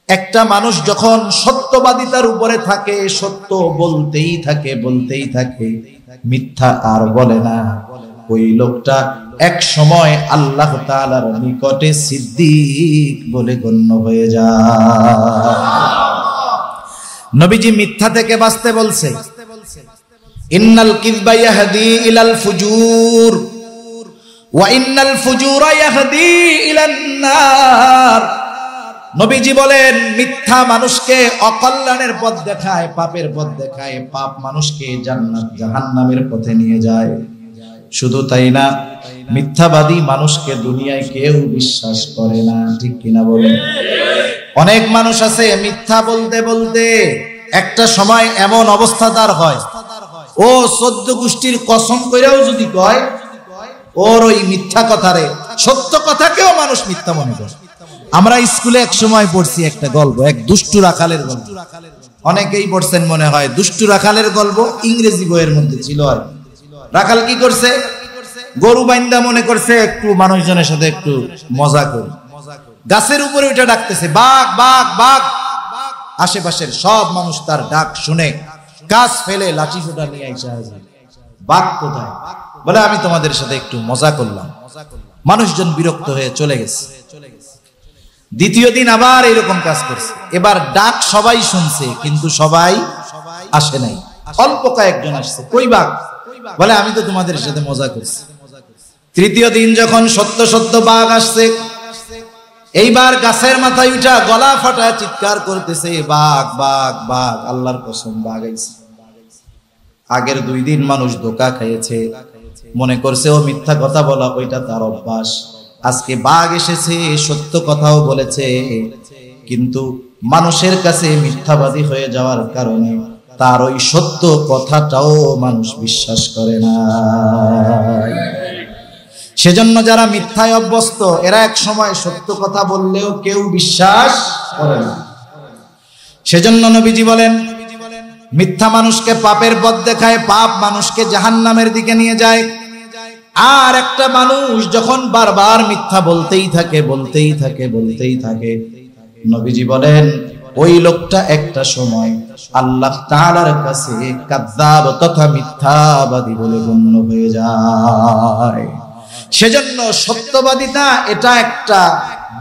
একটা মানুষ যখন সত্যবাদিতার উপরে থাকে, সত্য বলতেই থাকে, মিথ্যা আর বলে না, ওই লোকটা এক সময় আল্লাহ তাআলার নিকটে সিদ্দিক বলে গণ্য হয়ে যায়। নবীজি মিথ্যা থেকে বাঁচতে বলছে, ইন্নাল কিযবা ইয়াহদি ইলাল ফুজুর ওয়া ইন্নাল ফুজুরা ইয়াহদি ইলান নার। নবীজি বলেন মিথ্যা মানুষকে অকল্যাণের পথ দেখায়, পাপের পথ দেখায়, পাপ মানুষকে জান্নাত জাহান্নামের পথে নিয়ে যায়। শুধু তাই না, মিথ্যাবাদী মানুষকে দুনিয়ায় কেউ বিশ্বাস করে না, ঠিক কিনা বলেন? অনেক মানুষ আছে মিথ্যা বলতে বলতে একটা সময় এমন অবস্থা তার হয়, ও 14 গোষ্ঠীর কসম কইরাও যদি কয়, ওর ওই মিথ্যা কথারে সত্য কথাকেও মানুষ মিথ্যা মনে করে। আমরা স্কুলে এক সময় পড়ছি একটা গল্প, এক দুষ্টু রাখালের গল্প। অনেকেই পড়ছেন মনে হয়। দুষ্টু রাখালের গল্প ইংরেজি বইয়ের মধ্যে ছিল। আর রাখাল কি করছে, গরু বাইন্দা মনে করছে একটু মানুষজনের সাথে একটু মজা করে গাছের উপরে উঠে ডাকতেছে, বাঘ বাঘ বাঘ। আশেপাশের সব মানুষ তার ডাক শুনে গাছ ফেলে লাঠি সোটা নিয়ে আইসা হাজির। বাঘ কোথায়? বলে আমি তোমাদের সাথে একটু মজা করলাম। মানুষজন বিরক্ত হয়ে চলে গেছে। দ্বিতীয় দিন আবার এরকম কাজ করছে। এবার ডাক সবাই শুনছে কিন্তু সবাই আসে নাই, অল্প কয়েকজন আসছে। কই বাঘ? বলে আমি তো তোমাদের সাথে মজা করছি। তৃতীয় দিন যখন সত্য সত্য বাঘ আসছে, এইবার গাছের মাথায় উঠা গলা ফাটা চিৎকার করতেছে, বাঘ বাঘ বাঘ, আল্লাহর কসম বাঘ আইছে। আগের 2 দিন মানুষ ধোঁকা খেয়েছে, মনে করছে ও মিথ্যা কথা বলা ওইটা তার অভ্যাস। আজকে বাঘ এসেছে, সত্য কথাও বলেছে, কিন্তু মানুষের কাছে মিথ্যাবাদী হয়ে যাওয়ার কারণে তার ওই সত্য কথাটাও মানুষ বিশ্বাস করে না। সেজন্য যারা মিথ্যায় অভ্যস্ত, এরা এক সময় সত্য কথা বললেও কেউ বিশ্বাস করে না। সেজন্য নবীজি বলেন মিথ্যা মানুষকে পাপের পথ দেখায়, পাপ মানুষকে জাহান্নামের দিকে নিয়ে যায়। আর একটা মানুষ যখন বারবার মিথ্যা বলতেই থাকে, নবীজি বলেন ওই লোকটা একটা সময় আল্লাহ তাআলার কাছে কাযযাব তথা মিথ্যাবাদী বলে গণ্য হয়ে যায়। সেজন্য সত্যবাদিতা এটা একটা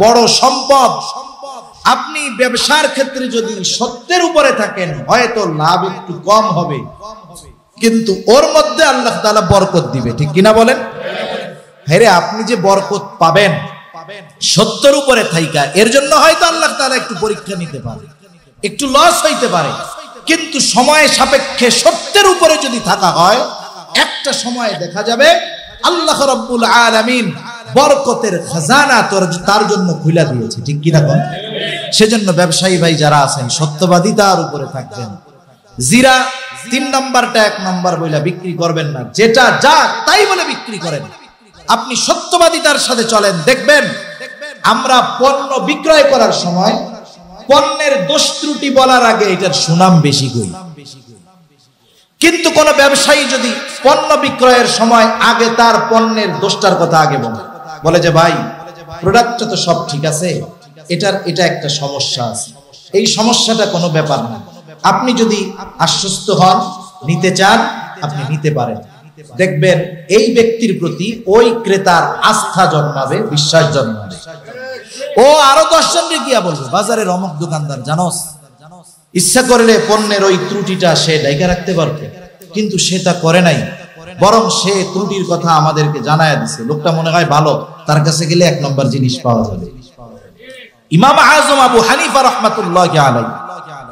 বড় সম্পদ। আপনি ব্যবসার ক্ষেত্রে যদি সত্যের উপরে থাকেন, হয়তো লাভ একটু কম হবে, কিন্তু ওর মধ্যে আল্লাহ তাআলা বরকত দিবে, ঠিক কিনা বলেন? হ্যাঁ, আপনি যে বরকত পাবেন সত্যের উপরে থাইকা, এর জন্য হয়তো আল্লাহ তাআলা একটু পরীক্ষা নিতে পারে, একটু লস হইতে পারে, কিন্তু সময় সাপেক্ষে সত্যের উপরে যদি থাকা হয়, একটা সময় দেখা যাবে আল্লাহ রাব্বুল আলামিন বরকতের খাজানা তার জন্য খুলে দিয়েছে, ঠিক কিনা বলেন? সেজন্য ব্যবসায়ী ভাই যারা আছেন, সত্যবাদিতার উপরে থাকবেন। জিরা 3 নাম্বারটা 1 নাম্বার বইলা বিক্রি করবেন না, যেটা যা তাই বলে বিক্রি করেন। আপনি সত্যবাদিতার সাথে চলেন, দেখবেন আমরা পণ্য বিক্রয় করার সময় পণ্যের দোষ ত্রুটি বলার আগে এটার সুনাম বেশি করি। কিন্তু কোন ব্যবসায়ী যদি পণ্য বিক্রয়ের সময় আগে তার পণ্যের দোষটার কথা আগে বলে যে ভাই প্রোডাক্টটা তো সব ঠিক আছে, এটা একটা সমস্যা আছে, এই সমস্যাটা কোনো ব্যাপার না, আপনি যদি আশ্বস্ত হন, নিতে চান, আপনি নিতে পারেন, দেখবেন এই ব্যক্তির প্রতি ওই ক্রেতার আস্থা জন্মাবে, বিশ্বাস জন্মাবে। ও আরো 10 জনকে গিয়া বলবে, বাজারের অমুক দোকানদার জানোস, ইচ্ছা করলে পণ্যের ওই ত্রুটিটা সে ঢাকা রাখতে পারবে, কিন্তু সেটা করে নাই, বরং সে ত্রুটির কথা আমাদেরকে জানায়া দিছে। লোকটা মনে হয় ভালো, তার কাছে গেলে 1 নম্বর জিনিস পাওয়া যাবে। ইমাম আযম আবু হানিফা রাহমাতুল্লাহি আলাইহি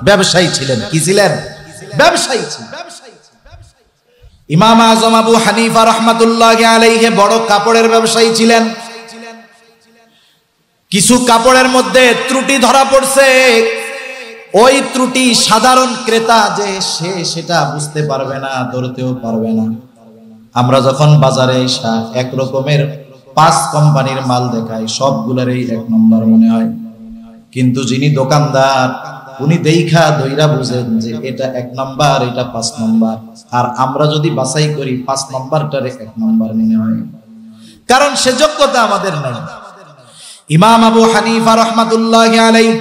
ব্যবসায়ী ছিলেন। কি ছিলেন? ব্যবসায়ী ছিলেন। ইমাম আযম আবু হানিফা রাহমাতুল্লাহি আলাইহি বড় কাপড়ের ব্যবসায়ী ছিলেন। কিছু কাপড়ের মধ্যে ত্রুটি ধরা পড়ছে, ওই ত্রুটি সাধারণ ক্রেতা যে সে সেটা বুঝতে পারবে না, ধরতেও পারবে না। আমরা যখন বাজারে এসে এক রকমের 5 কোম্পানির মাল দেখাই, সবগুলোরই 1 নম্বর মনে হয়, কিন্তু যিনি দোকানদার উনি দেখা দইরা বুঝেন যে এটা 1 নম্বর, এটা 5 নম্বর, আর আমরা যদি বাছাই করি 5 নম্বরটারে 1 নম্বর মনে হয়, কারণ সে যোগ্যতা আমাদের নাই। ইমাম আবু হানিফা রাহমাতুল্লাহি আলাইহি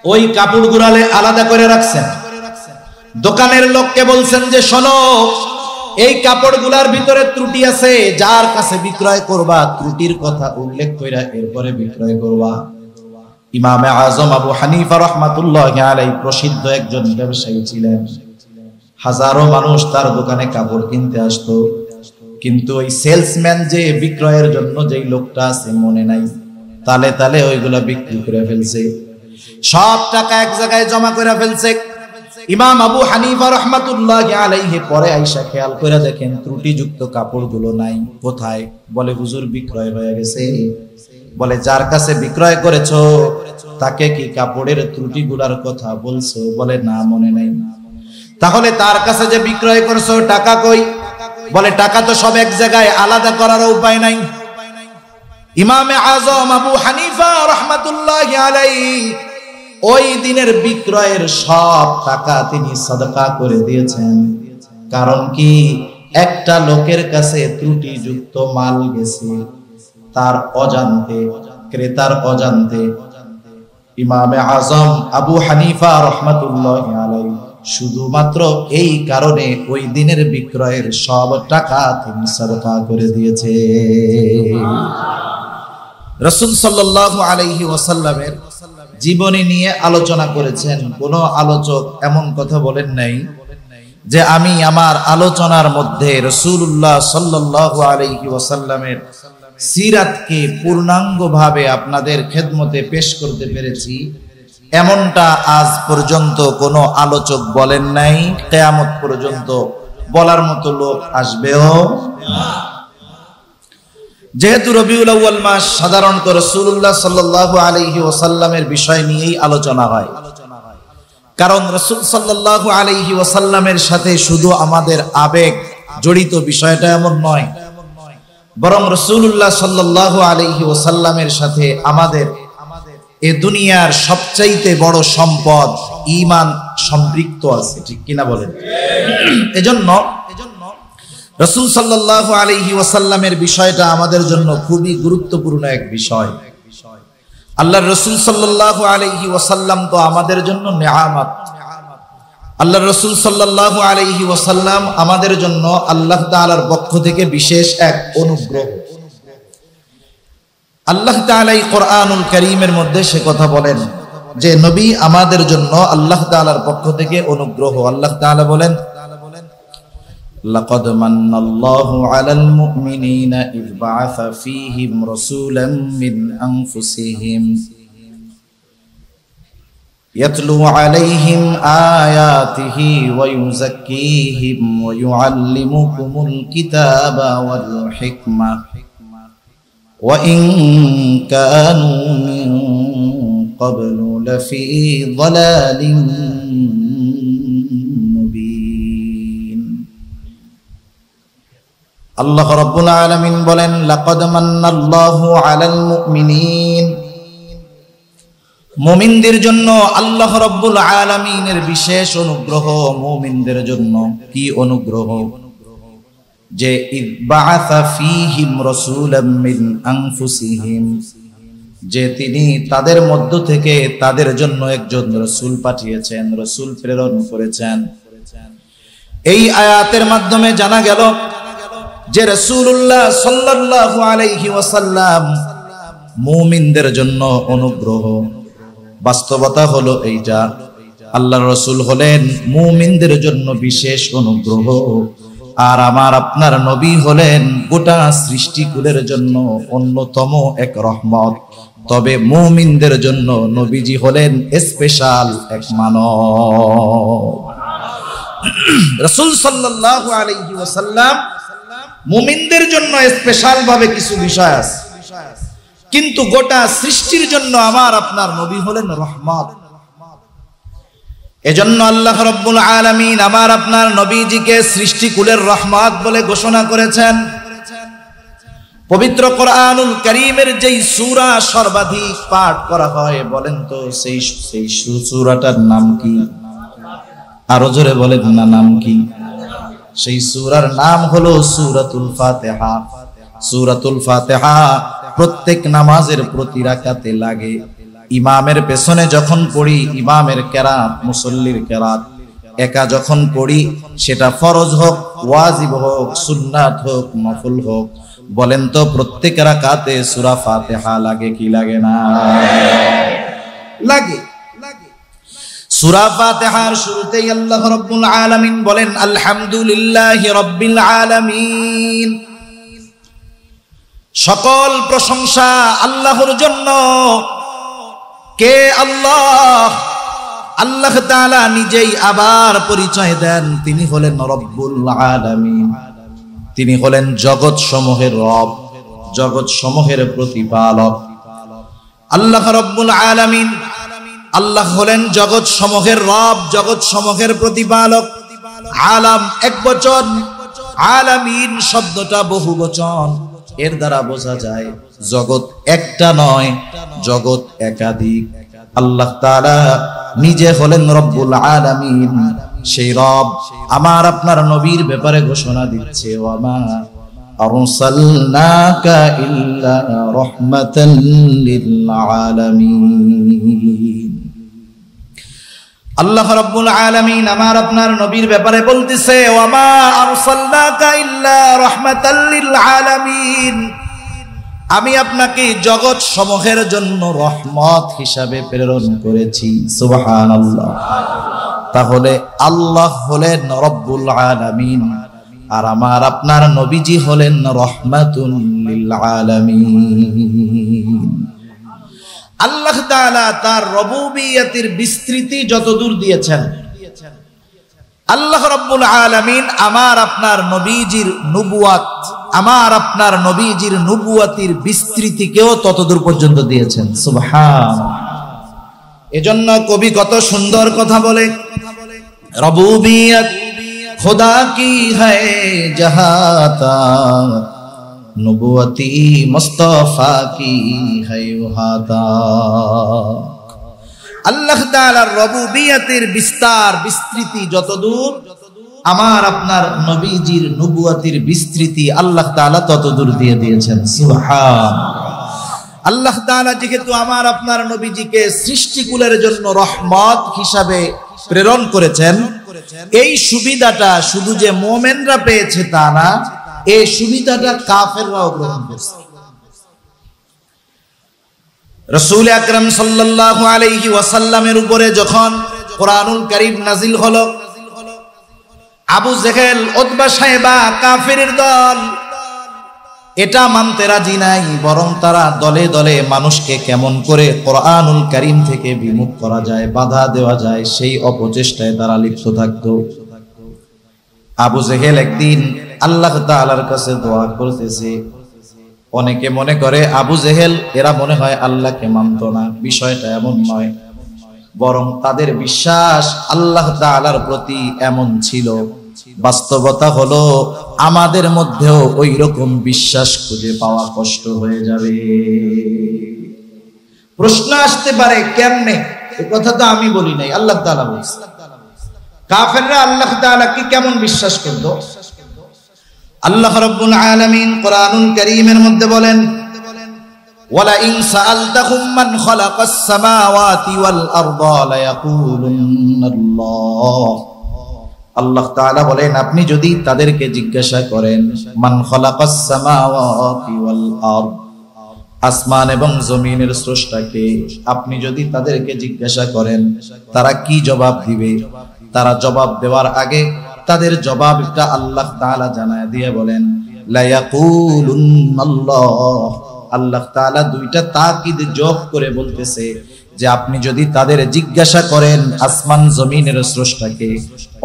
ওই কাপড়গুলো আলাদা করে রাখছেন। দোকানের লোককে বলছেন যে শোনো, এই কাপড়গুলার ভিতরে ত্রুটি আছে, যার কাছে বিক্রয় করবা ত্রুটির কথা উল্লেখ কইরা এরপরে বিক্রয় করবা। ইমামে আজম আবু হানিফা রাহমাতুল্লাহি আলাইহি প্রসিদ্ধ একজন ব্যবসায়ী ছিলেন। হাজারো মানুষ তার দোকানে কাপড় কিনতে আসতো, কিন্তু ওই সেলসম্যান যে বিক্রয়ের জন্য যেই লোকটা আছে মনে নাই, তালে তালে ওইগুলা বিক্রি করে ফেলছে, সব টাকা এক জায়গায় জমা করে ফেলছে। ইমাম আবু হানিফা রাহমাতুল্লাহি আলাইহি পরে আইসা খেয়াল করে দেখেন ত্রুটিযুক্ত কাপড়গুলো নাই। কোথায়? বলে হুজুর বিক্রয় হয়ে গেছে। বলে যার কাছে বিক্রয় করেছো তাকে কি কাপড়ের ত্রুটিগুলার কথা বলছো? বলে না, মনে নাই। তাহলে তার কাছে যে বিক্রয় করছো টাকা কই? বলে টাকা তো সব এক জায়গায়, আলাদা করার উপায় নাই। ইমামে আজম আবু হানিফা রাহমাতুল্লাহি আলাইহি ওই দিনের বিক্রয়ের সব টাকা তিনি সাদকা করে দিয়েছেন। কারণ কি? একটা লোকের কাছে ত্রুটিযুক্ত মাল গেছে, তার অজান্তে, ক্রেতার অজান্তে। ইমামে আজম আবু হানিফা রাহমাতুল্লাহি আলাইহি শুধুমাত্র এই কারণে ওই দিনের বিক্রয়ের সব টাকা তিনি সাদকা করে দিয়েছে। রাসূল সাল্লাল্লাহু আলাইহি ওয়াসাল্লামের জীবনী নিয়ে আলোচনা করেছেন। কোন আলোচক এমন কথা বলেন নাই যে আমি আমার আলোচনার মধ্যে রাসূলুল্লাহ সাল্লাল্লাহু আলাইহি ওয়াসাল্লামের সিরাতকে পূর্ণাঙ্গভাবে আপনাদের খেদমতে পেশ করতে পেরেছি, এমনটা আজ পর্যন্ত কোন আলোচক বলেন নাই। কিয়ামত পর্যন্ত বলার মতো লোক আসবেও না। যেহেতু রবিউল আউয়াল মাস, সাধারণত রাসূলুল্লাহ সাল্লাল্লাহু আলাইহি ওয়াসাল্লামের বিষয় নিয়েই আলোচনা হয়। কারণ রাসূল সাল্লাল্লাহু আলাইহি ওয়াসাল্লামের সাথে শুধু আমাদের আবেগ জড়িত বিষয়টা এমন নয়, বরং রাসূলুল্লাহ সাল্লাল্লাহু আলাইহি ওয়াসাল্লামের সাথে আমাদের এ দুনিয়ার সবচাইতে বড় সম্পদ ঈমান সম্পৃক্ত আছে। ঠিক কিনা বলেন? এজন্য রাসূল সাল্লাল্লাহু আলাইহি ওয়াসাল্লামের বিষয়টা আমাদের জন্য খুবই গুরুত্বপূর্ণ এক বিষয়। আল্লাহর রাসূল সাল্লাল্লাহু আলাইহি ওয়াসাল্লাম তো আমাদের জন্য নিয়ামত। আল্লাহর রাসূল সাল্লাল্লাহু আলাইহি ওয়াসাল্লাম আমাদের জন্য আল্লাহ তাআলার পক্ষ থেকে বিশেষ এক অনুগ্রহ। আল্লাহ তাআলা এই কোরআনুল কারীমের মধ্যে সে কথা বলেন যে নবী আমাদের জন্য আল্লাহ তাআলার পক্ষ থেকে অনুগ্রহ। আল্লাহ তাআলা বলেন, লাকাদ মান্নাল্লাহু আলাল মুমিনিনা ইয বাআসা ফীহিম রাসূলাম মিন আনফুসিহিম ইয়াতলু আলাইহিম আয়াতিহি ওয়া ইউযাক্কিহিম ওয়া ইউআল্লিমুকুমুল কিতাবা ওয়াল হিকমা ওয়া ইন কানু মিন ক্বাবলু লাফী যালালিন মুবিন। আল্লাহ রাব্বুল আলামিন বলেন, লাকাদ মান্নাল্লাহু আলাল মুমিনিন, মুমিনদের জন্য আল্লাহ রাব্বুল আলামিনের বিশেষ অনুগ্রহ। মুমিনদের জন্য কি অনুগ্রহ? যে ইয বাআসা ফীহিম রাসূলাম মিন আনফুসিহিম, যে তিনি তাদের মধ্য থেকে তাদের জন্য একজন রাসূল পাঠিয়েছেন, রাসূল প্রেরণ করেছেন। এই আয়াতের মাধ্যমে জানা গেল যে রাসূলুল্লাহ সাল্লাল্লাহু আলাইহি ওয়াসাল্লাম মুমিনদের জন্য অনুগ্রহ। বাস্তবতা হলো এইটা, আল্লাহর রাসূল হলেন মুমিনদের জন্য বিশেষ অনুগ্রহ, আর আমার আপনার নবী হলেন গোটা সৃষ্টিকুলের জন্য অন্যতম এক রহমত। তবে মুমিনদের জন্য নবীজি হলেন স্পেশাল এক মানব। রাসূল সাল্লাল্লাহু আলাইহি ওয়াসাল্লাম মুমিনদের জন্য স্পেশাল ভাবে কিছু বিষয় আছে, কিন্তু গোটা সৃষ্টির জন্য আমার আপনার নবী হলেন রহমত। এজন্য আল্লাহ রাব্বুল আলামিন আমার আপনার নবীজিকে সৃষ্টিকুলের রহমত বলে ঘোষণা করেছেন। পবিত্র কোরআনুল কারীমের যেই সূরা সর্বাধিক পাঠ করা হয়, বলেন তো সেই সূরাটার নাম কি? আরো জোরে বলেন না, নাম কি? সেই সূরার নাম হলো সূরাতুল ফাতিহা। সূরাতুল ফাতিহা প্রত্যেক নামাজের প্রতি রাকাতে লাগে। ইমামের পেছনে যখন পড়ি, ইমামের কেরাত, মুসল্লির কেরাত একা যখন পড়ি, সেটা ফরজ হোক, ওয়াজিব হোক, সুন্নাত হোক, নফল হোক, বলেন তো প্রত্যেক রাকাতে সূরা ফাতিহা লাগে কি লাগে না? লাগে। সূরা ফাতিহার শুরুতেই আল্লাহ রাব্বুল আলামিন বলেন আলহামদুলিল্লাহি রাব্বিল আলামিন। সকল প্রশংসা আল্লাহর জন্য। কে আল্লাহ? আল্লাহ তাআলা নিজেই আবার পরিচয় দেন, তিনি হলেন রব্বুল আলামিন। তিনি হলেন জগৎ সমূহের রব, জগৎ সমূহের প্রতিপালক। আল্লাহ রব্বুল আলামিন, আল্লাহ হলেন জগৎ সমূহের রব, জগৎ সমূহের প্রতিপালক। আলাম এক বচন, আলামিন শব্দটা বহু বচন। এর দ্বারা বোঝা যায় জগৎ একটা নয়, জগৎ একাধিক। আল্লাহ তাআলা নিজে হলেন রব্বুল আলামিন। সেই রব আমার আপনার নবীর ব্যাপারে ঘোষণা দিচ্ছে, ওয়ামা আরসালনাকা ইল্লা রাহমাতাল লিল আলামিন। আল্লাহ রাব্বুল আলামিন আমার আপনার নবীর ব্যাপারে বলতেছে, ওয়ামা আরসালনাকা ইল্লা রাহমাতাল লিল আলামিন। আমি আপনাকে জগৎ সমূহের জন্য রহমত হিসাবে প্রেরণ করেছি। সুবহানাল্লাহ। তাহলে আল্লাহ হলেন রব্বুল আলামিন, আর আমার আপনার নবীজি হলেন রহমাতুল লিল আলামিন। আল্লাহ তাআলা তার রুবুবিয়তের বিস্তৃতি যতদূর দিয়েছেন, আল্লাহ রাব্বুল আলামিন আমার আপনার নবীজির নবুয়াত, আমার আপনার নবীজির নবুয়াতির বিস্তৃতিকেও ততদূর পর্যন্ত দিয়েছেন। সুবহানাল্লাহ। এজন্য কবি কত সুন্দর কথা বলে, রবুবিয়ত खुदा की है जहाता, नबुवती मुस्तफा की है वहाता। আল্লাহ তাআলার রুবুবিয়তের বিস্তার বিস্তৃতি যতদূর, আমার আপনার নবীজির নবুয়তির বিস্তৃতি আল্লাহ তাআলা ততদূর দিয়ে দিয়েছেন। সুবহানাল্লাহ। আল্লাহ তাআলা যেহেতু আমার আপনার নবীজিকে সৃষ্টিকুলের জন্য রহমত হিসাবে প্রেরণ করেছেন, এই সুবিধাটা শুধু যে মুমিনরা পেয়েছে তা না, এই সুবিধাটা কাফেররাও গ্রহণ করেছে। রাসূল আকরাম সাল্লাল্লাহু আলাইহি ওয়াসাল্লামের উপরে যখন কোরআনুল কারীম নাজিল হলো, আবু জেহেল, উতবা, সাইবা কাফেরের দল এটা মানতে রাজি নাই, বরং তারা দলে দলে মানুষকে কেমন করে কোরআনুল কারীম থেকে বিমুখ করা যায়, বাধা দেওয়া যায়, সেই অপচেষ্টায় তারা লিপ্ত থাকত। আবু জেহেল একদিন আল্লাহ তাআলার কাছে দোয়া করতেছে। অনেকে মনে করে আবু জেহেল এরা মনে হয় আল্লাহকে মানত না, বিষয়টা এমন নয়, বরং তাদের বিশ্বাস আল্লাহ তাআলার প্রতি এমন ছিল। বাস্তবতা হলো আমাদের মধ্যেও ওই রকম বিশ্বাস খুঁজে পাওয়া কষ্ট হয়ে যাবে। প্রশ্ন আসতে পারে কেমনে, এই কথা তো আমি বলি নাই, আল্লাহ তাআলা বলেছেন। কাফেররা আল্লাহ তাআলাকে কেমন বিশ্বাস করত? আল্লাহ রাব্বুল আলামিন কোরআনুল কারীমের মধ্যে বলেন, ওয়ালা ইন সাআলতাহুম মান খালাকাস সামাওয়াতি ওয়াল আরদা লায়াকুলুন্নাল্লাহ। আল্লাহ তাআলা বলেন, আপনি যদি তাদেরকে জিজ্ঞাসা করেন মান খালাকাস সামাওয়াতি ওয়াল আরদ, আসমান এবং জমিনের স্রষ্টাকে, আপনি যদি তাদেরকে জিজ্ঞাসা করেন তারা কি জবাব দিবে? তারা জবাব দেওয়ার আগে তাদের জবাবটা আল্লাহ তাআলা জানায় দিয়ে বলেন লা ইয়াকুলুন্নাল্লাহ। আল্লাহ তাআলা দুইটা তাকিদ যোগ করে বলতেছে যে আপনি যদি তাদের জিজ্ঞাসা করেন আসমান জমিনের স্রষ্টাকে,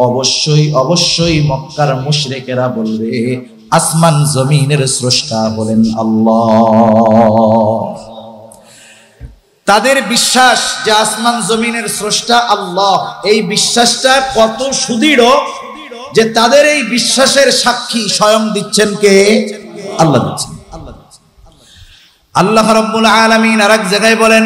অবশ্যই অবশ্যই মক্কার মুশরিকেরা বলবে আসমান জমিনের স্রষ্টা হলেন আল্লাহ। তাদের বিশ্বাস যে আসমান জমিনের স্রষ্টা আল্লাহ, এই বিশ্বাসটা কত সুদৃঢ় যে তাদের এই বিশ্বাসের সাক্ষী স্বয়ং দিচ্ছেন কে? আল্লাহ দিচ্ছেন। আল্লাহ রাব্বুল আলামিন আরেক জায়গায় বলেন,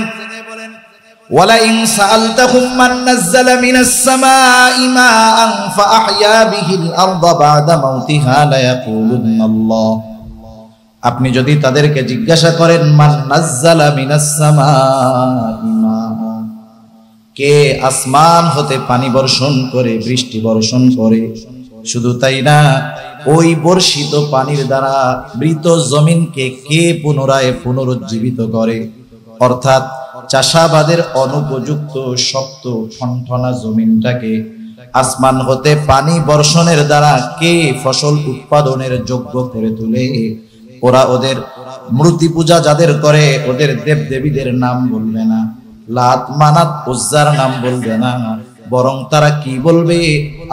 ওয়ালা ইন সাআলতাহুম মান নাযালা মিনাস সামাই মাআন ফাআহইয়া বিহিল আরদা বা'দা মাউতিহা লা ইয়াকুলুন্নাল্লাহ। আপনি যদি তাদেরকে জিজ্ঞাসা করেন মান নাজ্জালা মিনাস সামাই মা, কে আসমান হতে পানি বর্ষণ করে, বৃষ্টি বর্ষণ করে, শুধু তাই না ওই বর্ষিত পানির দ্বারা মৃত জমিনকে কে পুনরায় পুনরুজ্জীবিত করে, অর্থাৎ চাষাবাদের অনুপযুক্ত শক্ত ঠনঠনা জমিনটাকে আসমান হতে পানি বর্ষণের দ্বারা কে ফসল উৎপাদনের যোগ্য করে তোলে। ওরা ওদের মূর্তি পূজা যাদের করে ওদের দেব দেবীদের নাম বলবে না, লাত মানাত উজ্জার নাম বলবে না, বরং তারা কি বলবে?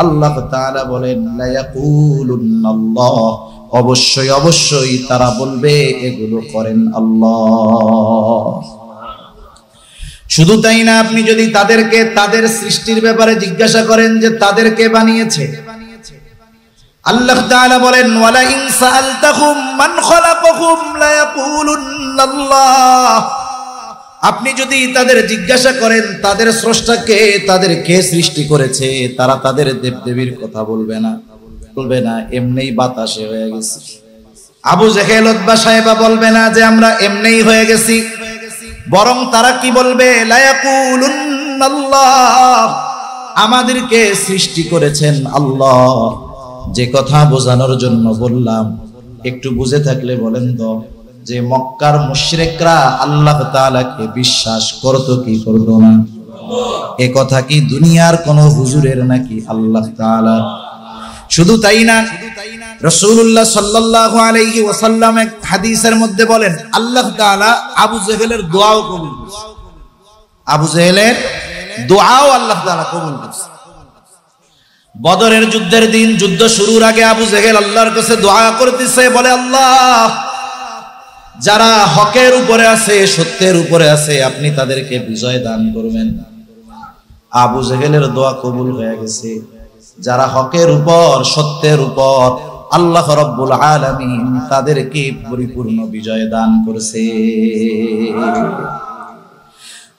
আল্লাহ তাআলা বলেন লা ইয়াকুলুনাল্লাহ, অবশ্যই অবশ্যই তারা বলবে এগুলো করেন আল্লাহ। শুধু তাই না, আপনি যদি তাদেরকে তাদের সৃষ্টির ব্যাপারে জিজ্ঞাসা করেন যে তাদেরকে বানিয়েছে, আল্লাহ তাআলা বলেন ওয়ালা ইন সাআলতাহুম মান খালাকাহুম লা ইয়াকুলুনাল্লাহ, আপনি যদি তাদের জিজ্ঞাসা করেন তাদের স্রষ্টাকে, তাদের কে সৃষ্টি করেছে, তারা তাদের দেবদেবীর কথা বলবে না, বলবে না এমনিই বাতাসে হয়ে গেছে। আবু জেহেল উতবা সাহেবা বলবে না যে আমরা এমনিই হয়ে গেছি, বরং তারা কি বলবে? লা ইয়াকুলুনাল্লাহ, আমাদেরকে সৃষ্টি করেছেন আল্লাহ। যে কথা বোঝানোর জন্য বললাম, একটু বুঝে থাকলে বলেন তো, যে মক্কার মুশরিকরা আল্লাহ তাআলাকে বিশ্বাস করতো কি করতো না? এ কথা কি দুনিয়ার কোন হুজুরের নাকি আল্লাহ তাআলা? শুধু তাই না, রাসূলুল্লাহ সাল্লাল্লাহু আলাইহি ওয়াসাল্লাম এক হাদিসের মধ্যে বলেন আল্লাহ তাআলা আবু জেহেলের দোয়াও কবুল করেছেন। আবু জেহেলের দোয়াও আল্লাহ তাআলা কবুল করেছেন। বদরের যুদ্ধের দিন, যুদ্ধ শুরুর আগে আবু জেহেল আল্লাহর কাছে দোয়া করতেছে, বলে আল্লাহ, যারা হকের উপরে আছে, সত্যের উপরে আছে, আপনি তাদেরকে বিজয় দান করবেন। আবু জেহেলের দোয়া কবুল হয়ে গেছে। যারা হকের উপর, সত্যের উপর, আল্লাহ রাব্বুল আলামিন তাদেরকে পরিপূর্ণ বিজয় দান করেছে।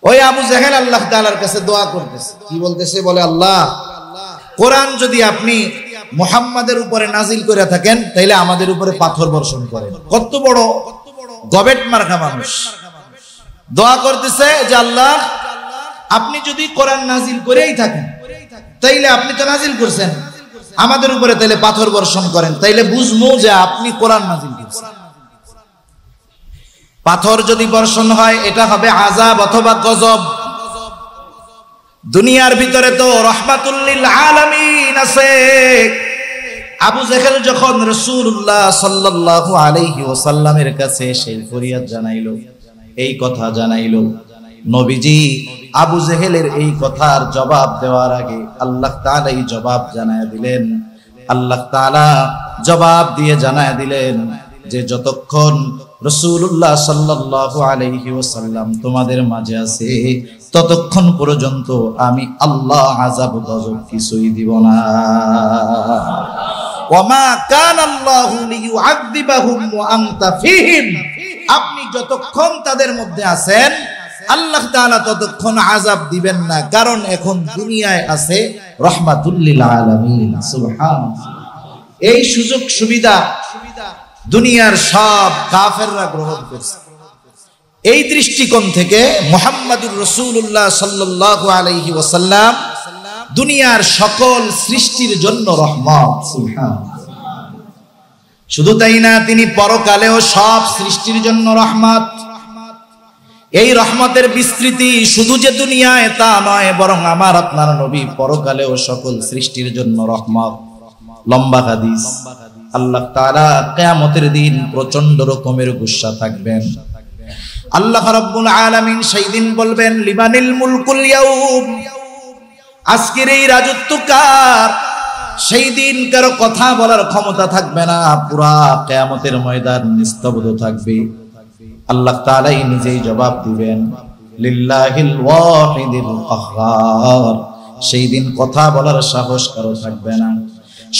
ওই আবু জেহেল আল্লাহ তাআলার কাছে দোয়া করতেছে, কি বলতেছে? বলে আল্লাহ, কোরআন যদি আপনি মুহাম্মাদের উপরে নাজিল করে থাকেন তাহলে আমাদের উপরে পাথর বর্ষণ করেন। কত বড় গবেট মার্কা মানুষ দোয়া করতেছে যে আল্লাহ, আপনি যদি কোরআন নাজিল করেই থাকেন তাইলে আপনি তো নাজিল করছেন, আমাদের উপরে তাইলে পাথর বর্ষণ করেন, তাইলে বুঝবো যে আপনি কোরআন নাজিল করছেন। পাথর যদি বর্ষণ হয় এটা হবে আযাব অথবা গজব। দুনিয়ার ভিতরে তো রাহমাতুল লিল আলামিন আছে। আবু জেহেল যখন রাসূলুল্লাহ সাল্লাল্লাহু আলাইহি ওয়াসাল্লামের কাছে সেই ফরিয়াদ জানাইলো, এই কথা জানাইলো, নবীজি আবু জেহেলের এই কথার জবাব দেওয়ার আগে আল্লাহ তাআলা এই জবাব জানায় দিলেন। আল্লাহ তাআলা জবাব দিয়ে জানায় দিলেন যে যতক্ষণ রাসূলুল্লাহ সাল্লাল্লাহু আলাইহি ওয়াসাল্লাম তোমাদের মাঝে আছে ততক্ষণ পর্যন্ত আমি আল্লাহ আযাব গজব কিছুই দিব না। ওয়ামা কানা আল্লাহু লিয়ুআযিবাহুম ওয়া আনতা ফীহিম, আপনি যতক্ষণ তাদের মধ্যে আছেন আল্লাহ তাআলা ততক্ষণ আযাব দিবেন না, কারণ এখন দুনিয়ায় আছে রাহমাতুল লিল আলামিন। সুবহানাল্লাহ। এই সুযোগ সুবিধা দুনিয়ার সব কাফেররা গ্রহণ করছে। এই দৃষ্টিকোণ থেকে মুহাম্মাদুর রাসূলুল্লাহ সাল্লাল্লাহু আলাইহি ওয়াসাল্লাম দুনিয়ার সকল সৃষ্টির জন্য রহমত। সুবহানাল্লাহ। শুধু তাই না, তিনি পরকালেও সব সৃষ্টির জন্য রহমত। এই রহমতের বিস্তৃতি শুধু যে দুনিয়ায় তা নয়, বরং আমার আপনার নবী পরকালেও সকল সৃষ্টির জন্য রহমত। লম্বা হাদিস। আল্লাহ তাআলা কিয়ামতের দিন প্রচন্ড রকমের গুসা থাকবেন। আল্লাহ রাব্বুল আলামিন সেই দিন বলবেন লিমানিল মুলকুল ইয়াউম, আজকের এই রাজত্ব কার? সেই দিন কারো কথা বলার ক্ষমতা থাকবে না, পুরা কিয়ামতের ময়দান নিস্তব্ধ থাকবে। আল্লাহ তাআলাই নিজেই জবাব দিবেন লিল্লাহিল ওয়াহিদিল কাহ্হার। সেই দিন কথা বলার সাহস কারো থাকবে না।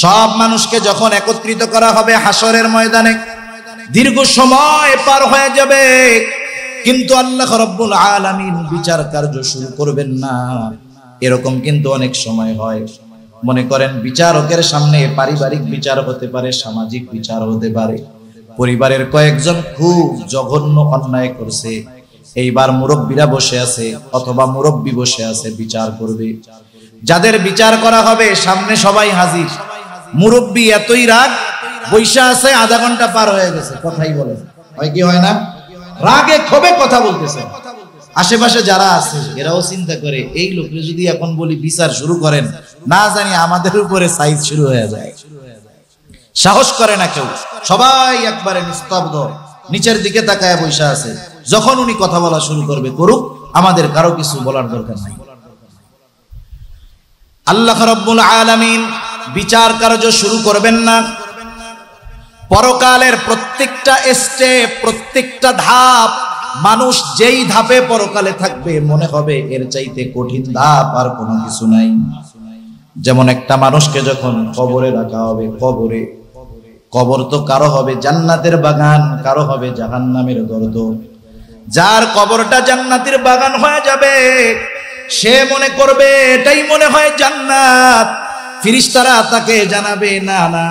সব মানুষকে যখন একত্রিত করা হবে হাসরের ময়দানে, দীর্ঘ সময় পার হয়ে যাবে, কিন্তু আল্লাহ রাব্বুল আলামিন বিচার কার্য শুরু করবেন না। এরকম কিন্তু অনেক সময় হয়। মনে করেন বিচারকের সামনে পারিবারিক বিচার হতে পারে, সামাজিক বিচার হতে পারে, পরিবারের কয়েকজন খুব জঘন্য অন্যায় করছে, এইবার মুরব্বীরা বসে আছে অথবা মুরব্বী বসে আছে, বিচার করবে। যাদের বিচার করা হবে সামনে সবাই হাজির। মুরব্বী এতই রাগ, বৈশা আছে, আধা ঘন্টা পার হয়ে গেছে, কথাই বলে, হয় কি হয় না? রাগে ক্ষোভে কথা বলতেছে। আশেপাশে যারা আছে এরাও চিন্তা করে, এই লোককে যদি এখন বলি বিচার শুরু করেন, না জানি আমাদের উপরে সাইজ শুরু হয়ে যায়। সাহস করে না কেউ, সবাই একবারে নিস্তব্ধ, নিচের দিকে তাকায় বৈশা আছে। যখন উনি কথা বলা শুরু করবে, করুক, আমাদের কারো কিছু বলার দরকার নাই। আল্লাহ রাব্বুল আলামিন বিচার কার্য শুরু করবেন না। পরকালের প্রত্যেকটা স্টেপ, প্রত্যেকটা ধাপ, মানুষ যেই ধাপে পরকালে থাকবে মনে হবে এর চাইতে কঠিন ধাপ আর কোনো কিছু নাই। যেমন একটা মানুষকে যখন কবরে রাখা হবে, কবর তো কারো হবে জান্নাতের বাগান, কারো হবে জাহান্নামের গর্ত। যার কবরটা জান্নাতের বাগান হয়ে যাবে সে মনে করবে এটাই মনে হয় জান্নাত। ফেরেশতারা তাকে জানাবে, না না,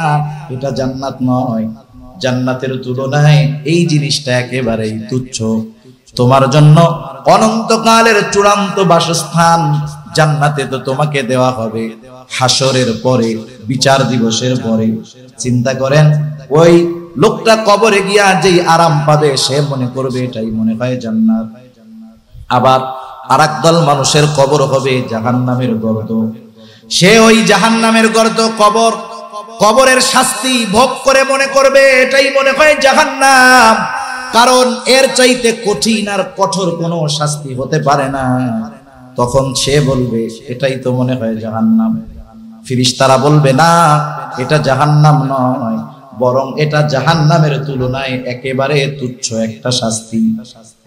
এটা জান্নাত নয়, জান্নাতের তুলনায় এই জিনিসটা একেবারেই তুচ্ছ। তোমার জন্য অনন্তকালের চূড়ান্ত বাসস্থান জান্নাতে তো তোমাকে দেওয়া হবে হাসরের পরে, বিচার দিবসের পরে। চিন্তা করেন, ওই লোকটা কবরে গিয়া যেই আরাম পাবে সে মনে করবে এটাই মনে হয় জান্নাত। আবার আরেক দল মানুষের কবর হবে জাহান্নামের গর্ত। সে ওই জাহান্নামের গর্ত, কবরের শাস্তি ভোগ করে মনে করবে এটাই মনে হয় জাহান্নাম, কারণ এর চাইতে কঠিন আর কঠোর কোনো শাস্তি হতে পারে না। তখন সে বলবে এটাই তো মনে হয় জাহান্নাম। ফেরেশতারা বলবে, না, এটা জাহান্নাম নয়, বরং এটা জাহান্নামের তুলনায় একেবারে তুচ্ছ একটা শাস্তি।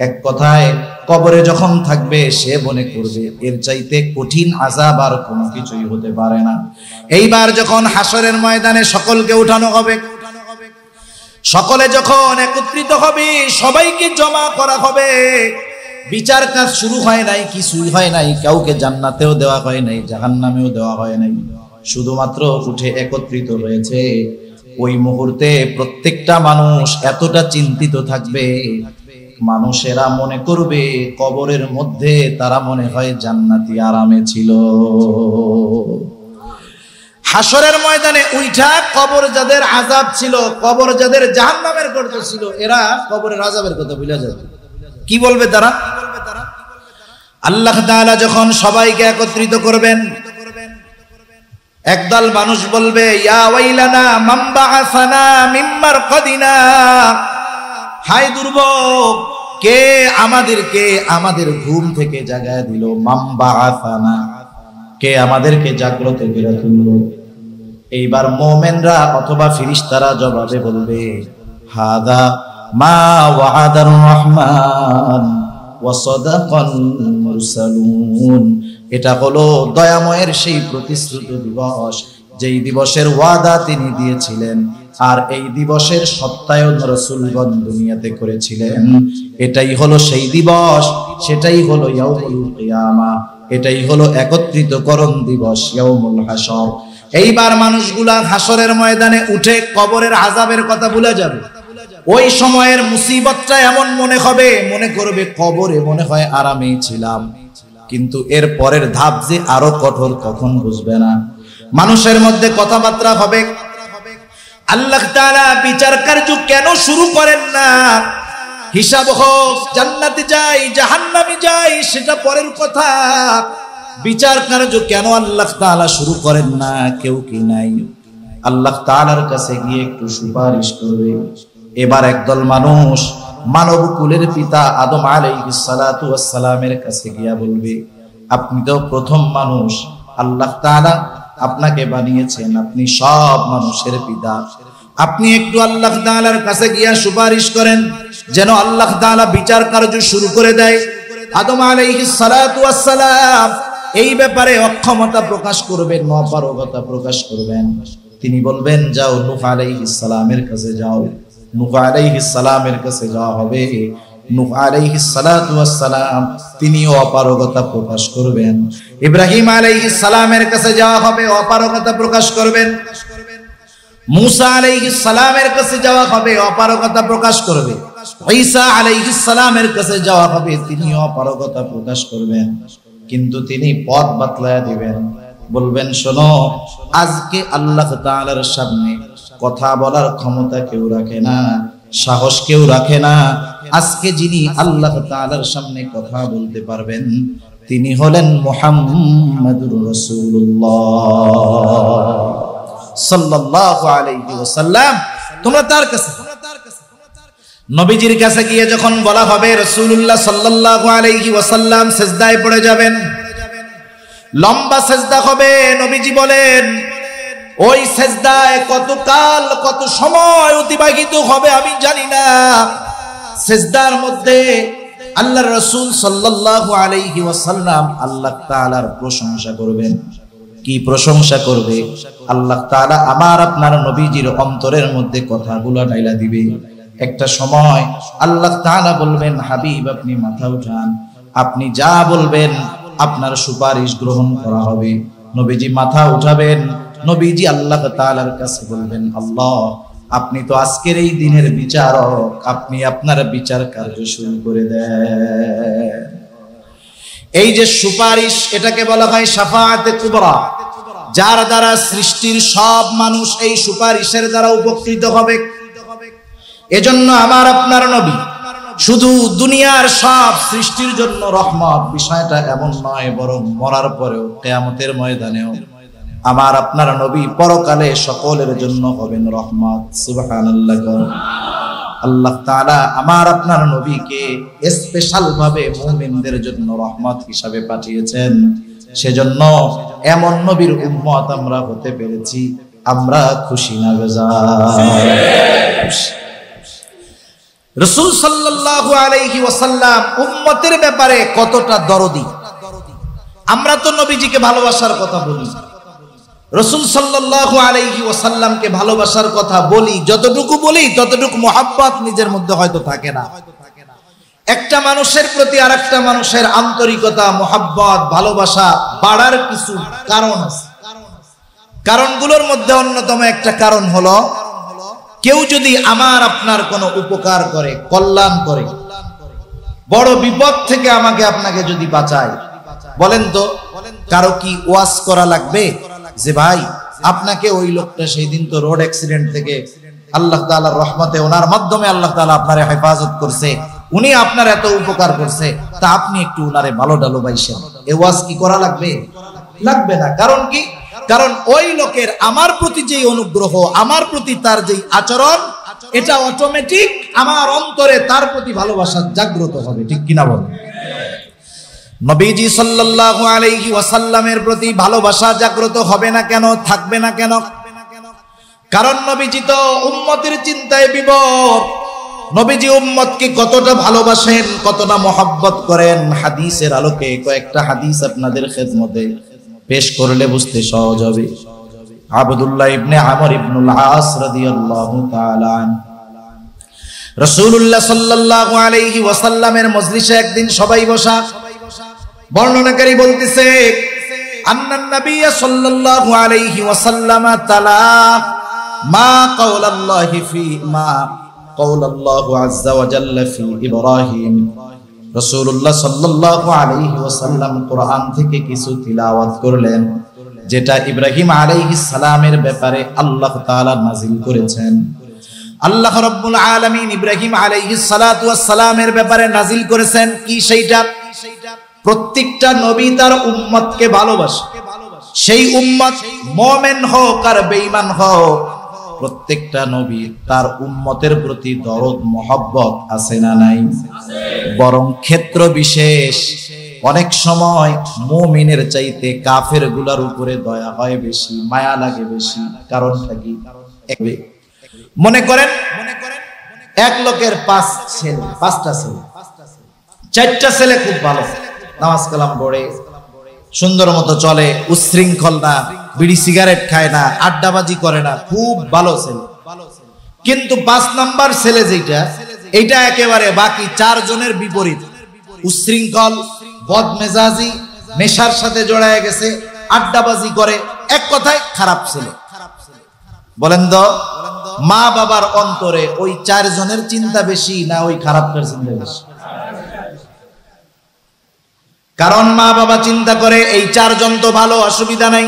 এক কথায় কবরে যখন থাকবে সে মনে করবে এর চাইতে কঠিন আযাব আর কোনো কিছুই হতে পারে না। এইবার যখন হাসরের ময়দানে সকলকে উঠানো হবে, সকলে যখন একত্রিত হবে, সবাইকে জমা করা হবে, বিচার কাজ শুরু হয় নাই, কিছুই হয় নাই, কাউকে জান্নাতেও দেওয়া হয় নাই, জাহান্নামেও দেওয়া হয় নাই, শুধুমাত্র উঠে একত্রিত হয়েছে। ওই মুহূর্তে প্রত্যেকটা মানুষ এতটা চিন্তিত থাকবে, মানুষেরা মনে করবে কবরের মধ্যে তারা মনে হয় জান্নাতি আরামে ছিল। হাসরের ময়দানে উইঠা কবর যাদের আযাব ছিল, কবর যাদের জাহান্নামের গর্ত ছিল, এরা কবরের আযাবের কথা ভুলে যাবে। কি বলবে তারা? আল্লাহ তাআলা যখন সবাইকে একত্রিত করবেন, একদল মানুষ বলবে, ইয়া ওয়াইলানা মান বাআসানা মিন মারকাদিনা, হায় দুর্ভোগ, কে আমাদেরকে আমাদের ঘুম থেকে জাগায় দিল, মান বাআসানা, কে আমাদেরকে জাগ্রত করে তুলল। এইবার মুমিনরা অথবা ফেরেশতারা জবাবে বলবে, হাদা মা ওয়া'আদার রহমান ওয়া সাদাকাল মুরসালুন, এটা হলো দয়াময়ের সেই প্রতিশ্রুত দিবস, যেই দিবসের ওয়াদা তিনি দিয়েছিলেন আর এই দিবসের সত্যায়ন রাসূলগণ দুনিয়াতে করেছিলেন। এটাই হলো সেই দিবস, সেটাই হলো ইয়াউমুল কিয়ামা, এটাই হলো একত্রিতকরণ দিবস, ইয়াউমুল হাসর। এইবার মানুষগুলা হাসরের ময়দানে উঠে কবরের আযাবের কথা ভুলে যাবে। ওই সময়ের মুসিবতটা এমন মনে হবে, মনে করবে কবরে মনে হয় আরামেই ছিলাম, কিন্তু এর পরের ধাপ যে আরো কঠোর তখন বুঝবে না। মানুষের মধ্যে কথাবার্তা হবে, আল্লাহ তাআলা বিচার কার্য কেন শুরু করেন না? হিসাব হোক, জান্নাতে যাই জাহান্নামে যাই সেটা পরের কথা, বিচার কার্য কেন আল্লাহ তাআলা শুরু করেন না? কেউ কি নাই আল্লাহ তাআলার কাছে গিয়ে একটু সুপারিশ করবে? এবার একদল মানুষ মানব কুলের পিতা আদম আলাইহিস সালাতু ওয়াস সালামের কাছে গিয়া বলবে, আপনি তো প্রথম মানুষ, আল্লাহ তাআলা আপনাকে বানিয়েছেন, আপনি সব মানুষের পিতা, আপনি একটু আল্লাহ তাআলার কাছে গিয়া সুপারিশ করেন যেন আল্লাহ তাআলা বিচার কার্য শুরু করে দেয়। আদম আলাইহিস সালাতু ওয়াস সালাম এই ব্যাপারে অক্ষমতা প্রকাশ করবেন, অপারগতা প্রকাশ করবেন। তিনি বলবেন, যাও নূহ আলাইহিস সালামের কাছে যাও। নূহ আলাইহিস সালামের কাছে যাওয়া হবে। নূহ আলাইহিস সালাতু ওয়াস সালাম তিনিও অপারগতা প্রকাশ করবেন। ইব্রাহিম আলাইহিস সালামের কাছে যাওয়া হবে, অপারগতা প্রকাশ করবেন। মুসা আলাইহিস সালামের কাছে যাওয়া হবে, অপারগতা প্রকাশ করবে। ঈসা আলাইহিস সালামের কাছে যাওয়া হবে, তিনি অপারগতা প্রকাশ করবেন, কিন্তু তিনি পথ বাতলায়া দিবেন, বলবেন শোনো, আজকে আল্লাহ তাআলার সামনে কথা বলার ক্ষমতা কেউ রাখে না, সাহস কেউ রাখে না। আজকে যিনি আল্লাহ তাআলার সামনে কথা বলতে পারবেন তিনি হলেন মুহাম্মাদুর রাসূলুল্লাহ সাল্লাল্লাহু আলাইহি ওয়াসাল্লাম। তোমরা তার কাছে, নবীজির কাছে গিয়ে যখন বলা হবে রাসূলুল্লাহ সাল্লাল্লাহু আলাইহি ওয়াসাল্লাম সিজদায় পড়ে যাবেন, লম্বা সিজদা হবে। নবীজি বলেন ওই সিজদায় কতকাল কত সময় অতিবাহিত হবে আমি জানি না। সিজদার মধ্যে আল্লাহর রাসূল সাল্লাল্লাহু আলাইহি ওয়াসাল্লাম আল্লাহ তাআলার প্রশংসা করবেন। কি প্রশংসা করবে? আল্লাহ তাআলা আমার আপনার নবীজির অন্তরের মধ্যে কথাগুলো ঢাইলা দিবে। একটা সময় আল্লাহ তাআলা বলবেন, হাবিব আপনি মাথা উঠান, আপনি যা বলবেন আপনার সুপারিশ গ্রহণ করা হবে। নবীজি মাথা উঠাবেন, নবীজি আল্লাহ তাআলার কাছে বলবেন, আল্লাহ আপনি তো আজকের এই দিনের বিচারক, আপনি আপনার বিচার কার্য শুরু করে দেন। এই যে সুপারিশ, এটাকে বলা হয় শাফাআতে কুবরা, যার দ্বারা সৃষ্টির সব মানুষ এই সুপারিশের দ্বারা উপকৃত হবে। এজন্য আমার আপনার নবী শুধু দুনিয়ার সব সৃষ্টির জন্য রহমত, বিষয়টা এমন নয়, বরং মরার পরেও কিয়ামতের ময়দানেও আমার আপনার নবী পরকালে সকলের জন্য হবেন রহমত। সুবহানাল্লাহ। আল্লাহ তাআলা আমার আপনার নবীকে স্পেশাল ভাবে মুমিনদের জন্য রহমত হিসাবে পাঠিয়েছেন। সেজন্য এমন নবীর উম্মত আমরা হতে পেরেছি, আমরা খুশি না বেজার? রাসূল সাল্লাল্লাহু আলাইহি ওয়াসাল্লাম উম্মতের ব্যাপারে কতটা দরদি। আমরা তো নবীজিকে ভালোবাসার কথা বলি, রাসূল সাল্লাল্লাহু আলাইহি ওয়াসাল্লামকে ভালোবাসার কথা বলি, যতটুকু বলি ততটুকু মুহাব্বত নিজের মধ্যে হয়তো থাকে না। একটা মানুষের প্রতি আরেকটা মানুষের আন্তরিকতা, মুহাব্বত, ভালোবাসা বাড়ার কিছু কারণ আছে। কারণগুলোর মধ্যে অন্যতম একটা কারণ হলো, কেউ যদি আমার আপনার কোনো উপকার করে, কল্যাণ করে, বড় বিপদ থেকে আমাকে আপনাকে যদি বাঁচায়, বলেন তো কারো কি ওয়াজ করা লাগবে যে ভাই আপনাকে ওই লোকটা সেই দিন তো রোড অ্যাক্সিডেন্ট থেকে আল্লাহ তাআলার রহমতে ওনার মাধ্যমে আল্লাহ তাআলা আপনারে হেফাজত করছে, উনি আপনার এত উপকার করছে, তা আপনি একটু উনারে ভালো ভালোবাসেন, এই ওয়াজ কি করা লাগবে? লাগবে না। কারণ কি? কারণ ওই লোকের আমার প্রতি যে অনুগ্রহ, আমার প্রতি তার যে আচরণ, এটা অটোমেটিক আমার অন্তরে তার প্রতি ভালোবাসা জাগ্রত হবে। ঠিক কিনা বলেন? নবীজি সাল্লাল্লাহু আলাইহি ওয়াসাল্লামের প্রতি ভালোবাসা জাগ্রত হবে না কেন, থাকবে না কেন? কারণ নবীজি তো উম্মতের চিন্তায় বিবর। নবীজি উম্মতকে কতটা ভালোবাসেন, কতটা মহব্বত করেন, হাদিসের আলোকে কয়েকটা হাদিস আপনাদের খেদমতে পেশ করলে বুঝতে সহজ হবে। আব্দুল্লাহ ইবনে আমর ইবনুল আস রাদিয়াল্লাহু তাআলা আনহু রাসূলুল্লাহ সাল্লাল্লাহু আলাইহি ওয়াসাল্লামের মজলিসে একদিন সবাই বসা। বর্ণনাকারী বলতেছে, আন্নান নবী সাল্লাল্লাহু আলাইহি ওয়াসাল্লাম তালা মা কাওলাল্লাহি ফি মা কাওলাল্লাহু আযজা ওয়া জাল্লা ফি ইব্রাহিম। রাসূলুল্লাহ সাল্লাল্লাহু আলাইহি ওয়াসাল্লাম কোরআন থেকে কিছু তিলাওয়াত করলেন, যেটা ইব্রাহিম আলাইহিস সালামের ব্যাপারে আল্লাহ তাআলা নাযিল করেছেন। আল্লাহ রাব্বুল আলামিন ইব্রাহিম আলাইহিস সালাতু ওয়াস সালামের ব্যাপারে নাযিল করেছেন কি? সেইটা প্রত্যেকটা নবী তার উম্মতকে ভালোবাসে। সেই উম্মত মুমিন হোক আর বেঈমান হোক, প্রত্যেকটা নবী তার উম্মতের প্রতি দরদ মহব্বত আছে না নাই? বরং ক্ষেত্র বিশেষ অনেক সময় মুমিনের চাইতে কাফের গুলার উপরে দয়া হয় বেশি, মায়া লাগে বেশি। কারণটা কি? মনে করেন এক লোকের 5টা ছেলে, 4টা ছেলে খুব ভালো, নামাজ কালাম পড়ে, সুন্দর মতো চলে, উচ্ছৃঙ্খল না, বিড়ি সিগারেট খায় না, আড্ডাবাজি করে না, খুব ভালো ছেলে। কিন্তু 5 নাম্বার ছেলে যেটা, এটা একেবারে বাকি 4 জনের বিপরীত। উচ্ছৃঙ্খল, বদমেজাজি, নেশার সাথে জড়ায় গেছে, আড্ডাবাজি করে, এক কথায় খারাপ ছেলে। বলেন তো, মা বাবার অন্তরে ওই 4 জনের চিন্তা বেশি না ওই খারাপটার চিন্তা বেশি? কারণ মা বাবা চিন্তা করে এই 4 জন তো ভালো, অসুবিধা নাই,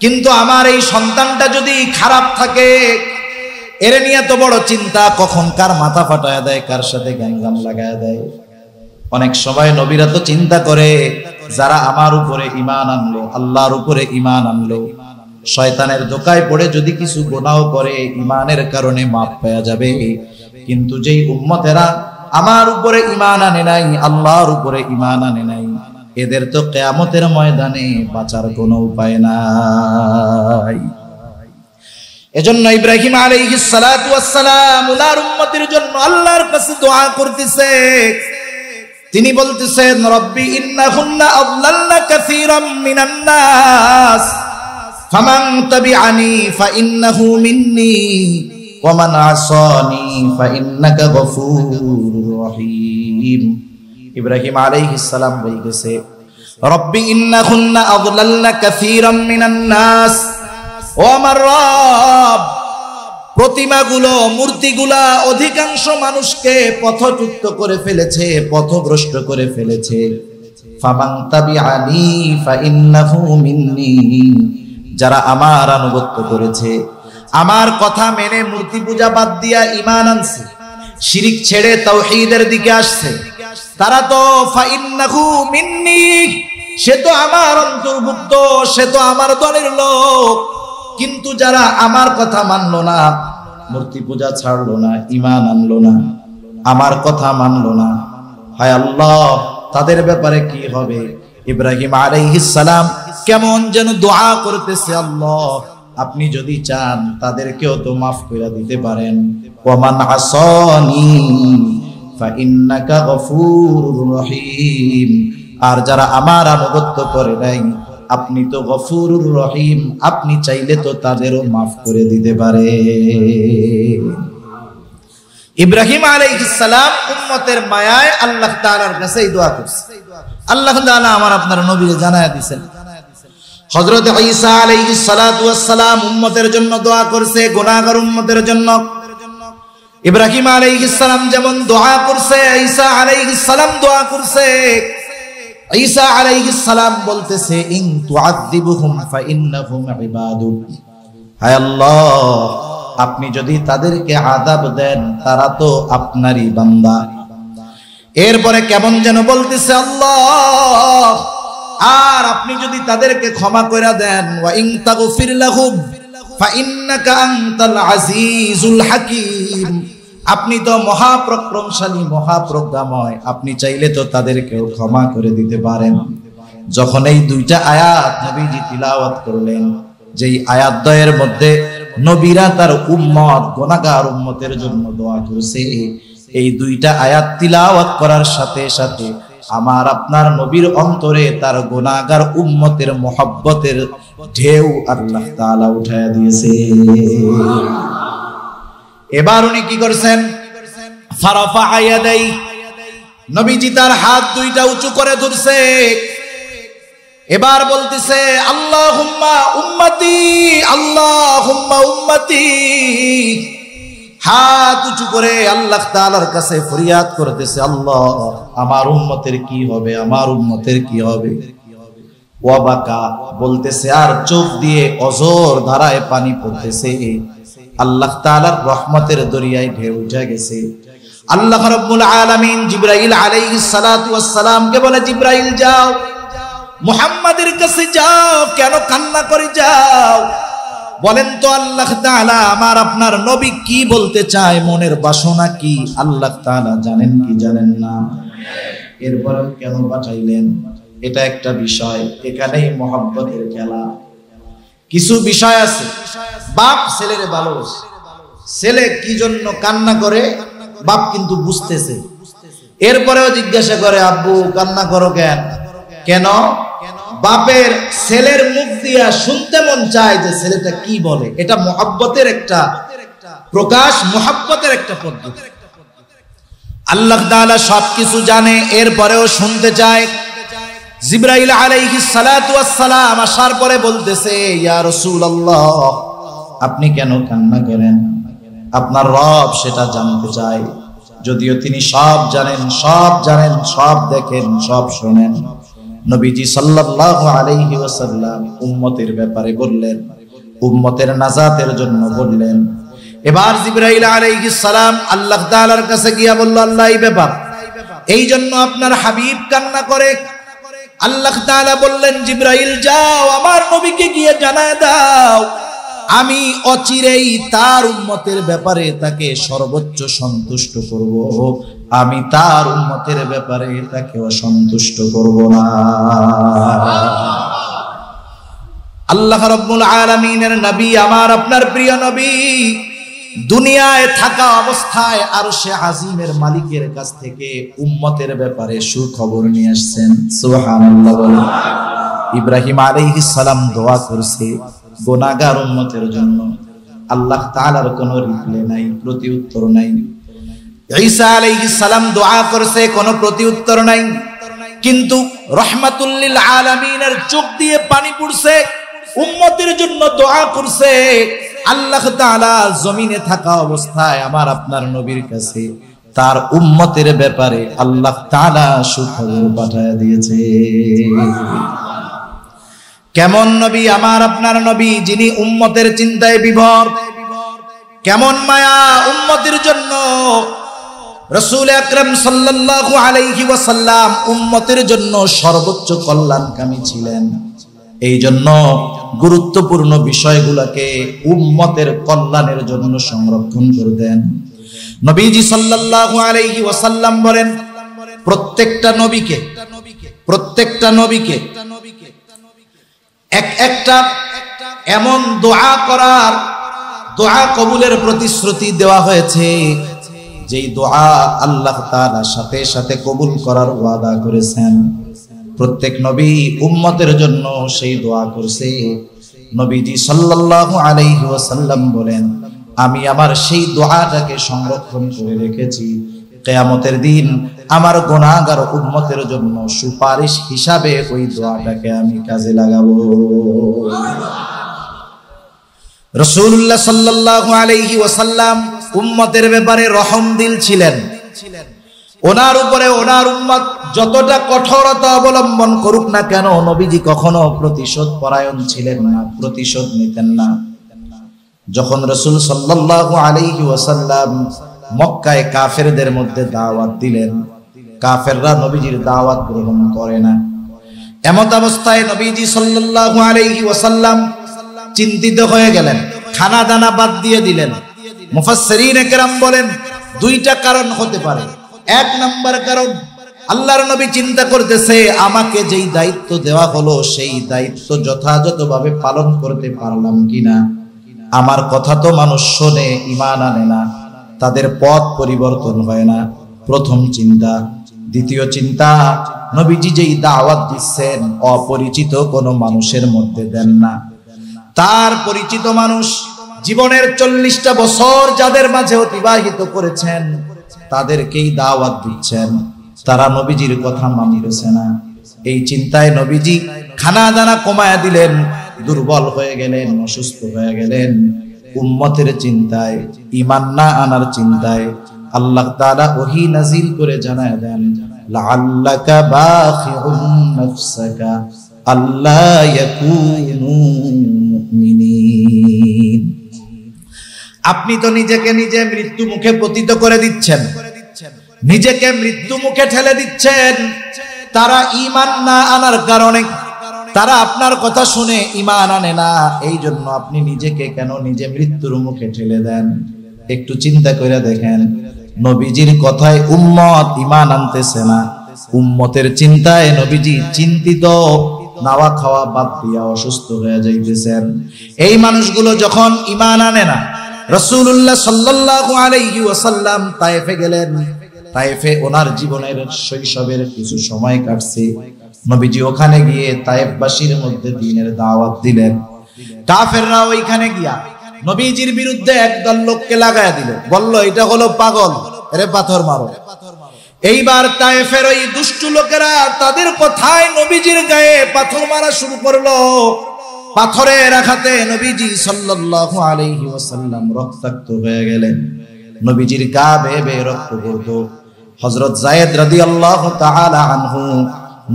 কিন্তু আমার এই সন্তানটা যদি খারাপ থাকে, এর নিয়ে তো বড় চিন্তা, কখন কার মাথা ফাটায় দেয়, কার সাথে গ্যাঞ্জাম লাগায় দেয়। অনেক সময় নবীরা তো চিন্তা করে যারা আমার উপরে ঈমান আনলো, আল্লাহর উপরে ঈমান আনলো, শয়তানের ধোঁকায় পড়ে যদি কিছু গুনাহ করে ঈমানের কারণে মাফ পাওয়া যাবে, কিন্তু যেই উম্মতেরা আমার উপরে ঈমান আনে নাই, আল্লাহর উপরে ঈমান আনে নাই, এদের তো কিয়ামতের ময়দানে বাঁচার কোনো উপায় নাই। এজন্য ইব্রাহিম আলাইহিস সালাতু ওয়াস সালাম উনার উম্মতের জন্য আল্লাহর কাছে দোয়া করতেছে। তিনি বলতেছেন, রব্বি ইন্নাহুন্না আযলালনা কাসীরাম মিনান নাস ফামান তাবিআনি ফাইন্নাহু মিন্নি ওয়া মান আসানি ফাইন্নাকা গফুরুর রহিম। ইব্রাহিম আলাইহিস সালাম বলতেছে, রব্বি ইন্নাহুন্না আযলালনা কাসীরাম মিনান নাস, ও আমার রব, প্রতিমাগুলো, মূর্তিগুলা অধিকাংশ মানুষকে পথচ্যুত করে ফেলেছে, পথভ্রষ্ট করে ফেলেছে। ফামান তাবিআনি ফাইন্নাহু মিন্নি, যারা আমার আনুগত্য করেছে, আমার কথা মেনে মূর্তি পূজা বাদ দিয়া ঈমান আনছে, শিরিক ছেড়ে তাওহীদের দিকে আসছে, তারা তো ফাইন্নাহু মিন্নি, সে তো আমার অন্তর্ভুক্ত, সে তো আমার দলের লোক। কিন্তু যারা আমার কথা মানলো না, মূর্তি পূজা ছাড়লো না, ঈমান আনলো না, আমার কথা মানলো না, হায় আল্লাহ, তাদের ব্যাপারে কি হবে? ইব্রাহিম আলাইহিস সালাম কেমন যেন দোয়া করতেছে, আল্লাহ আপনি যদি চান তাদেরকেও তো মাফ করে দিতে পারেন। ওয়া মান আসানি ফাইন্নাকা গফুরুর রহিম, আর যারা আমার আনুগত্য করে নাই, আপনি তো গফুরুর রহিম, আপনি চাইলে তো তাদেরও মাফ করে দিতে পারে। ইব্রাহিম আলাইহিস সালাম উম্মতের মায়ায় আল্লাহ তাআলার কাছে এই দোয়া করছে। আল্লাহ তাআলা আমার আপনার নবীকে জানায়া দিয়েছেন, হযরত ঈসা আলাইহিস সালাতু ওয়াস সালাম উম্মতের জন্য দোয়া করছে, গুনাহগার উম্মতের জন্য। ইব্রাহিম আলাইহিস সালাম যেমন দোয়া করছে, ঈসা আলাইহিস সালাম দোয়া করছে। ঈসা আলাইহিস সালাম বলতেছে, ইন তুআযিবুহুম ফাইন্নাহুম ইবাদুক, হায় আল্লাহ আপনি যদি তাদেরকে আযাব দেন, তারা তো আপনারই বান্দা। এরপরে কেমন যেন বলতেছে, আল্লাহ আর আপনি যদি তাদেরকে ক্ষমা করে দেন, ওয়া ইন তাগফির লাহুম ফাইন্নাকা আনতাল আজিজুল হাকীম, আপনি তো মহাপরাক্রমশালী, মহাপ্রজ্ঞাময়, আপনি চাইলে তো তাদেরকেও ক্ষমা করে দিতে পারেন। যখন এই 2টা আয়াত নবীজি তিলাওয়াত করলেন, যেই আয়াত দ্বয়ের মধ্যে নবীরা তার উম্মত, গুনাহগার উম্মতের জন্য দোয়া করছে, এই 2টা আয়াত তিলাওয়াত করার সাথে সাথে আমার আপনার নবীর অন্তরে তার গুনাহগার উম্মতের মহব্বতের ঢেউ আল্লাহ তাআলা উঠায়া দিয়েছে। এবার উনি কি করছেন? ফারাফা ইয়াদাই, নবীজি তার হাত 2টা উঁচু করে ধরছে। এবার বলতেছে, আল্লাহুম্মা উম্মতি, আল্লাহুম্মা উম্মতি, হাত উঁচু করে আল্লাহ তাআলার কাছে ফরিয়াদ করতেছে, আল্লাহ আমার উম্মতের কি হবে, আমার উম্মতের কি হবে। ওয়া বাকা বলতেছে, আর চোখ দিয়ে অজর ধারায় পানি পড়তেছে। আল্লাহ তাআলার রহমতের দরিয়ায় ঢেউ উঠে গেছে। আল্লাহ রাব্বুল আলামিন জিবরাইল আলাইহিস সালাতু ওয়াস সালামকে বলে, জিবরাইল যাও মুহাম্মাদের কাছে যাও, কেন কান্না করে যাও? বলেন তো আল্লাহ তাআলা আমার আপনার নবী কি বলতে চায়, মনের বাসনা কি আল্লাহ তাআলা জানেন কি জানেন না? এরপর কেন পাঠাইলেন, এটা একটা বিষয়। এখানেই মহব্বতের খেলা। কিছু বিষয় আছে, বাপ ছেলেরে ভালোবাসে, ছেলে কি জন্য কান্না করে বাপ কিন্তু বুঝতেছে, এরপরেও জিজ্ঞাসা করে, আব্বু কান্না করো কেন? কেন? বাপের ছেলের মুখ দিয়া শুনতে মন চায় যে ছেলেটা কি বলে। এটা মহব্বতের একটা প্রকাশ, মহব্বতের একটা পদ্ধতি। আল্লাহ তাআলা সবকিছু জানে, এরপরেও শুনতে চায়। জিবরাইল আলাইহিস সালাতু ওয়াস সালাম আসার পরে বলতেছে, ইয়া রাসূলুল্লাহ আপনি কেন কান্না করেন? আপনার রব সেটা জানতে চায়, যদিও তিনি সব জানেন, সব দেখেন, সব শোনেন। নবীজি সাল্লাল্লাহু আলাইহি ওয়াসাল্লাম উম্মতের ব্যাপারে বললেন, উম্মতের নাজাতের জন্য বললেন। এবার জিবরাইল আলাইহিস সালাম আল্লাহ তাআলার কাছে গিয়া বলল, আল্লাহ এই ব্যাপার, এই জন্য আপনার হাবিব কান্না করে। আল্লাহ তাআলা বললেন, জিবরাইল যাও আমার নবীকে গিয়ে জানায় দাও, আমি অচিরেই তার উম্মতের ব্যাপারে তাকে সর্বোচ্চ সন্তুষ্ট করব, আমি তার উম্মতের ব্যাপারে তাকে অসন্তুষ্ট করব না। আল্লাহ রাব্বুল আলামিনের নবী, আমার আপনার প্রিয় নবী, দুনিয়ায় থাকা অবস্থায় আরশে আজিমের মালিকের কাছ থেকে উম্মতের ব্যাপারে সুখবর নিয়ে আসছেন। সুবহানাল্লাহ বলেন। ইব্রাহিম আলাইহিস সালাম দোয়া করছে গুনাহগার উম্মতের জন্য, আল্লাহ তাআলার কোনো রিপ্লাই নাই, প্রতি উত্তর নাই। ঈসা আলাইহিস সালাম দোয়া করছে, কোনো প্রতি উত্তর নাই। কিন্তু রাহমাতুল লিল আলামিনের চোখ দিয়ে পানি পড়ছে, উম্মতের জন্য দোয়া করছে। আল্লাহ তাআলা জমিনে থাকা অবস্থায় আমার আপনার নবীর কাছে তার উম্মতের ব্যাপারে আল্লাহ তাআলা সুখবর পাঠিয়ে দিয়েছে। কেমন নবী আমার আপনার নবী, যিনি উম্মতের চিন্তায় বিভোর, কেমন মায়া উম্মতের জন্য। রাসূল আকরাম সাল্লাল্লাহু আলাইহি ওয়াসাল্লাম উম্মতের জন্য সর্বোচ্চ কল্যাণকামী ছিলেন। এই জন্য গুরুত্বপূর্ণ বিষয়গুলোকে উম্মতের কল্যাণের জন্য সংরক্ষণ করতেন। নবীজি সাল্লাল্লাহু আলাইহি ওয়াসাল্লাম বলেন, প্রত্যেকটা নবীকে একটা এমন দোয়া কবুলের প্রতিশ্রুতি দেওয়া হয়েছে, যেই দোয়া আল্লাহ তাআলা সাথে সাথে কবুল করার ওয়াদা করেছেন। প্রত্যেক নবী উম্মতের জন্য সেই দোয়া করছে। নবীজি সাল্লাল্লাহু আলাইহি ওয়াসাল্লাম বলেন, আমি আমার সেই দোয়াটাকে সংরক্ষণ করে রেখেছি, কিয়ামতের দিন আমার গুনাহগার উম্মতের জন্য সুপারিশ হিসাবে ওই দোয়াটাকে আমি কাজে লাগাবো। রাসূলুল্লাহ সাল্লাল্লাহু আলাইহি ওয়াসাল্লাম উম্মতের ব্যাপারে রহম দিল ছিলেন। ওনার উপরে ওনার উম্মত যতটা কঠোরতা অবলম্বন করুক না কেন, নবীজি কখনো প্রতিশোধ পরায়ণ ছিলেন না, প্রতিশোধ নিতেন না। যখন রাসূল সাল্লাল্লাহু আলাইহি ওয়াসাল্লাম মক্কায় কাফেরদের মধ্যে দাওয়াত দিলেন, কাফেররা নবীজির দাওয়াত গ্রহণ করে না। এমত অবস্থায় নবীজি সাল্লাল্লাহু আলাইহি ওয়াসাল্লাম চিন্তিত হয়ে গেলেন, খানা দানা বাদ দিয়ে দিলেন। মুফাসসিরিনে কেরাম বলেন দুইটা কারণ হতে পারে। এক নাম্বার কারণ, আল্লাহর নবী চিন্তা করতেছে, আমাকে যেই দায়িত্ব দেওয়া হলো সেই দায়িত্ব যথাযথভাবে পালন করতে পারলাম কিনা। আমার কথা তো মানুষ শোনে, ঈমান আনে না, তাদের পথ পরিবর্তন হয় না, প্রথম চিন্তা। দ্বিতীয় চিন্তা, নবীজি যেই দাওয়াত দিচ্ছেন অপরিচিত কোনো মানুষের মধ্যে দেন না, তার পরিচিত মানুষ জীবনের 40টা বছর যাদের মাঝে অতিবাহিত করেছেন তাদেরকেই দাওয়াত দিচ্ছেন, তারা নবীজির কথা মানতেছে না। এই চিন্তায় নবীজি খানা দানা কমায়া দিলেন, দুর্বল হয়ে গেলেন, অসুস্থ হয়ে গেলেন। উম্মতের চিন্তায়, ঈমান না আনার চিন্তায় আল্লাহ তাআলা ওহী নাযিল করে জানায় দেন, লাআল্লাকা বাখিউন নাফসাকা আল্লা ইয়াকুনু মুমিনিন। আপনি তো নিজেকে নিজে মৃত্যু মুখে পতিত করে দিচ্ছেন, নিজেকে মৃত্যু মুখে ঠেলে দিচ্ছেন। তারা ঈমান না আনার কারণে, তারা আপনার কথা শুনে ঈমান আনে না, এই জন্য আপনি নিজেকে কেন নিজে মৃত্যুর মুখে ঠেলে দেন? একটু চিন্তা করে দেখেন, নবীজির কথায় উম্মত ঈমান আনতেছে না, উম্মতের চিন্তায় নবীজি চিন্তিত, নাওয়া খাওয়া বাদ দিয়া অসুস্থ হয়ে যাইতেছেন। এই মানুষগুলো যখন ঈমান আনে না, রাসূলুল্লাহ সাল্লাল্লাহু আলাইহি ওয়াসাল্লাম তায়েফে গেলেন। তায়েফে ওনার জীবনের শৈশবের কিছু সময় কাটছে। নবীজি ওখানে গিয়ে তায়েফবাসীর মধ্যে দ্বীনের দাওয়াত দিলেন। কাফেররা ওইখানে গিয়া নবীজির বিরুদ্ধে একদল লোককে লাগায়া দিল, বলল এটা হলো পাগল, এরে পাথর মারো। এইবার তায়েফের ওই দুষ্টু লোকেরা তাদের কথায় নবীজির গায়ে পাথর মারা শুরু করলো। পাথরের আঘাতে নবীজি সাল্লাল্লাহু আলাইহি ওয়াসাল্লাম রক্তাক্ত হয়ে গেলেন। নবীজির গা বেয়ে বেয়ে রক্ত পড়তো। হযরত যায়েদ রাদিয়াল্লাহু তাআলা আনহু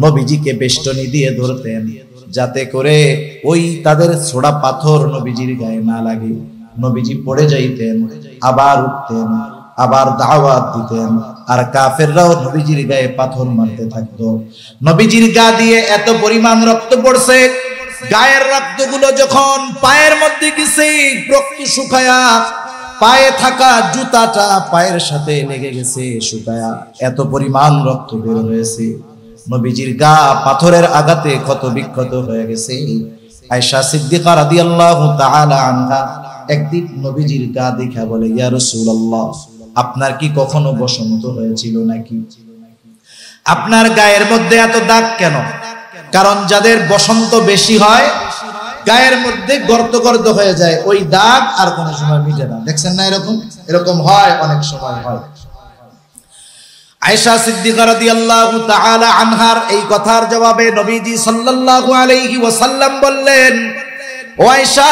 নবীজিকে বেষ্টনী দিয়ে ধরতেন, যাতে করে ওই তাদের ছোড়া পাথর নবীজির গায়ে না লাগে। নবীজি পড়ে যাইতেন, আবার উঠতেন, আবার দাওয়াত দিতেন, আর কাফেররাও নবীজির গায়ে পাথর মারতে থাকতো। নবীজির গা দিয়ে এত পরিমাণ রক্ত পড়ছে, গায়ের রক্তগুলো যখন পায়ের মধ্যে গেছে, রক্ত শুকায়া পায়ে থাকা জুতাটা পায়ের সাথে লেগে গেছে, শুকায়া এত পরিমাণ রক্ত বের হয়েছে। নবীজির গা পাথরের আঘাতে ক্ষত বিক্ষত হয়ে গেছে। আয়েশা সিদ্দিকা রাদিয়াল্লাহু তাআলা আনহা একদিন নবীজির গা দেখা বলে, ইয়া রাসূলুল্লাহ, আপনার কি কখনো বসন্ত হয়েছিল নাকি? আপনার গায়ের মধ্যে এত দাগ কেন? কারণ যাদের বসন্ত বেশি হয় গায়ের মধ্যে গর্ত গর্ত হয়ে যায়, ওই দাগ আর কোনো সময় মিটে না। দেখছেন না এরকম? এরকম হয়, অনেক সময় হয়। আয়েশা সিদ্দিকা রাদিয়াল্লাহু তাআলা আনহার এই কথার জবাবে নবীজি সাল্লাল্লাহু আলাইহি ওয়াসাল্লাম বললেন, ও আয়েশা,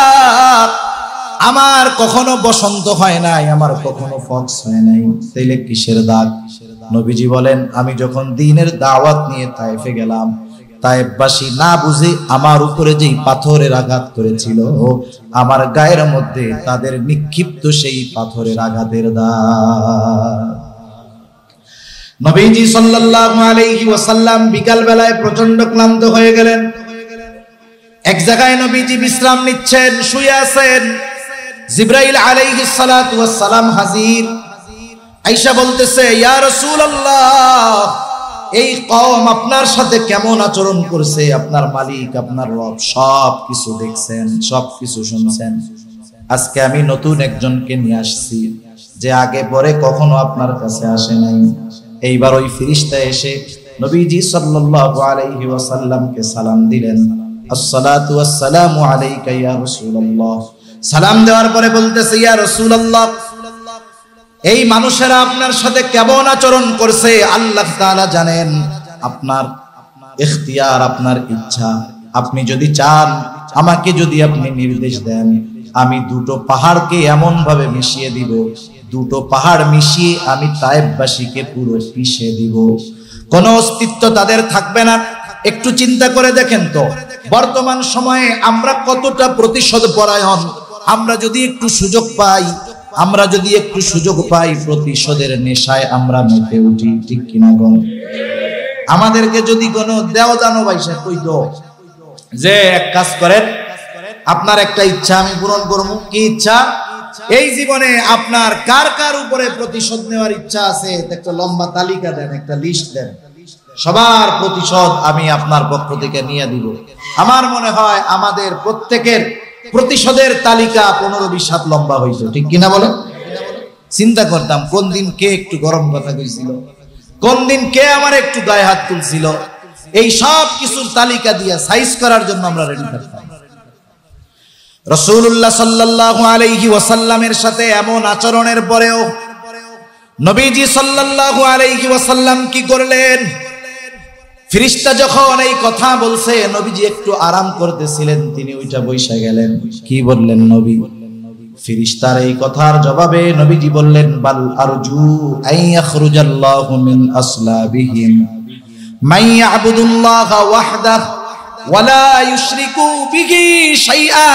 আমার কখনো বসন্ত হয় নাই, আমার কখনো ফক্স হয় নাই, তাইলে কিসের দাগ? নবীজি বলেন, আমি যখন দ্বীনের দাওয়াত নিয়ে তায়েফে গেলাম, তায়েফবাসী না বুঝে আমার উপরে যেই পাথরের আঘাত করেছিল, আমার গায়ের মধ্যে তাদের নিক্ষিপ্ত সেই পাথরের আঘাতের দাগ। নবীজি সাল্লাল্লাহু আলাইহি ওয়াসাল্লাম বিকাল বেলায় প্রচন্ড ক্লান্ত হয়ে গেলেন। এক জায়গায় নবীজি বিশ্রাম নিচ্ছেন, শুয়ে আছেন। জিবরাইল আলাইহিস সালাতু ওয়াস সালাম হাজির। আয়েশা বলতেছে, ইয়া রাসূলুল্লাহ, এই কওম আপনার সাথে কেমন আচরণ করছে? আপনার মালিক, আপনার রব সব কিছু দেখছেন, সব কিছু শুনছেন। আজকে আমি নতুন একজনকে নিয়ে আসছি, যে আগে পরে কখনো আপনার কাছে আসে নাই। এইবার ওই ফেরেশতা এসে নবীজি সাল্লাল্লাহু আলাইহি ওয়াসাল্লামকে সালাম দিলেন, আসসালাতু ওয়াসসালামু আলাইকা ইয়া রাসূলুল্লাহ। সালাম দেওয়ার পরে বলতেছে, ইয়া রাসূলুল্লাহ, এই মানুষেরা আপনার সাথে কেমন আচরণ করছে আল্লাহ তাআলা জানেন। আপনার ইখতিয়ার, আপনার ইচ্ছা, আপনি যদি চান, আমাকে যদি আপনি নির্দেশ দেন, আমি দুটো পাহাড়কে এমন ভাবে মিশিয়ে দিব, দুটো পাহাড় মিশিয়ে আমি তায়েফবাসীকে পুরো পিষে দিব, কোনো অস্তিত্ব তাদের থাকবে না। একটু চিন্তা করে দেখেন তো, বর্তমান সময়ে আমরা কতটা প্রতিশোধ পরায়ণ। আমরা যদি একটু সুযোগ পাই, প্রতিশোধের নেশায় আমরা মেতে উঠি, ঠিক কিনা গো? আমাদেরকে যদি কোনো দেওদানো বাইসা কইতো যে এক কাজ করেন, আপনার একটা ইচ্ছা আমি পূরণ করব, কি ইচ্ছা? এই জীবনে আপনার কার কার উপরে প্রতিশোধ নেওয়ার ইচ্ছা আছে একটা লম্বা তালিকা দেন, একটা লিস্ট দেন, সবার প্রতিশোধ আমি আপনার পক্ষ থেকে নিয়ে দিব। আমার মনে হয় আমাদের প্রত্যেকের প্রতিশোধের তালিকা 15-20 হাত লম্বা হইতো, ঠিক কিনা বলেন? চিন্তা করতাম কোন দিন কে একটু গরম কথা কইছিল, কোন দিন কে আমার একটু গায়ে হাত তুলছিল, এই সব কিছুর তালিকা দিয়ে সাইজ করার জন্য আমরা রেডি থাকতাম। রাসূলুল্লাহ সাল্লাল্লাহু আলাইহি ওয়াসাল্লামের সাথে এমন আচরণের পরেও নবীজি সাল্লাল্লাহু আলাইহি ওয়াসাল্লাম কি করলেন? ফেরেশতা যখন এই কথা বলছে, নবীজি একটু আরাম করতেছিলেন, তিনি ওইটা বইসা গেলেন। কি বললেন নবী? ফেরেশতার এই কথার জবাবে নবীজি বললেন, বাল আরজু আন ইয়াখরুজাল্লাহু মিন আসলাবিহিম মান ইয়াবুদুল্লাহা ওয়াহদাহু ওয়ালা ইউশরিকু বিহি শাইআ।